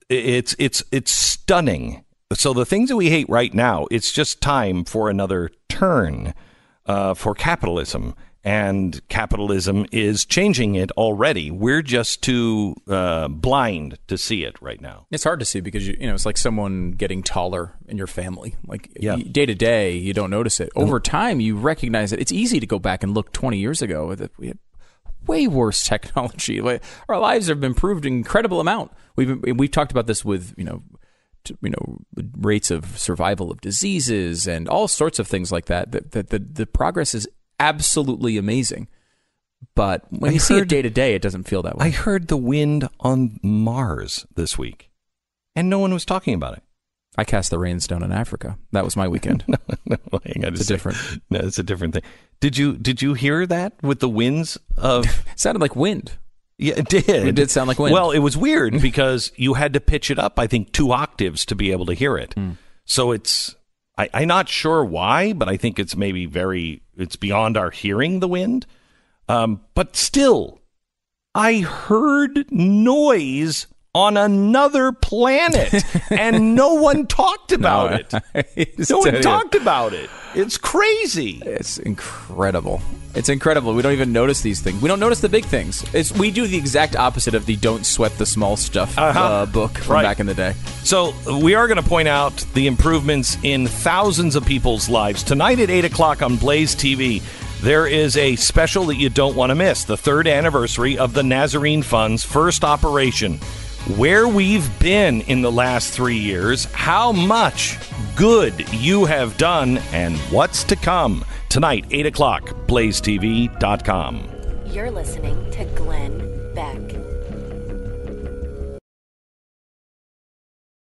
it's stunning. So the things that we hate right now, it's just time for another turn for capitalism. And capitalism is changing it already. We're just too blind to see it right now. It's hard to see because it's like someone getting taller in your family. Like day to day, you don't notice it. Over time, you recognize it. It's easy to go back and look 20 years ago that we had way worse technology. Our lives have improved an incredible amount. We've talked about this with rates of survival of diseases and all sorts of things like that. The progress is absolutely amazing. But when you see it day to day, it doesn't feel that way. I heard the wind on Mars this week, and no one was talking about it. I cast the rains down in Africa. That was my weekend. No, hang on. It's different. No, it's a different thing. Did you hear that with the winds of? It sounded like wind. Yeah, it did. It did sound like wind. Well, it was weird because you had to pitch it up, I think, 2 octaves to be able to hear it. So it's, I'm not sure why, but I think it's maybe it's beyond our hearing, the wind. But still, I heard noise on another planet, and no one talked about it. No one talked about it. It's crazy. It's incredible. It's incredible. We don't even notice these things. We don't notice the big things. We do the exact opposite of the "Don't Sweat the Small Stuff" book from back in the day. So we are going to point out the improvements in thousands of people's lives. Tonight at 8 o'clock on Blaze TV, there is a special that you don't want to miss. The 3rd anniversary of the Nazarene Fund's first operation. Where we've been in the last 3 years, how much good you have done, and what's to come. Tonight, 8 o'clock, blazetv.com. You're listening to Glenn Beck.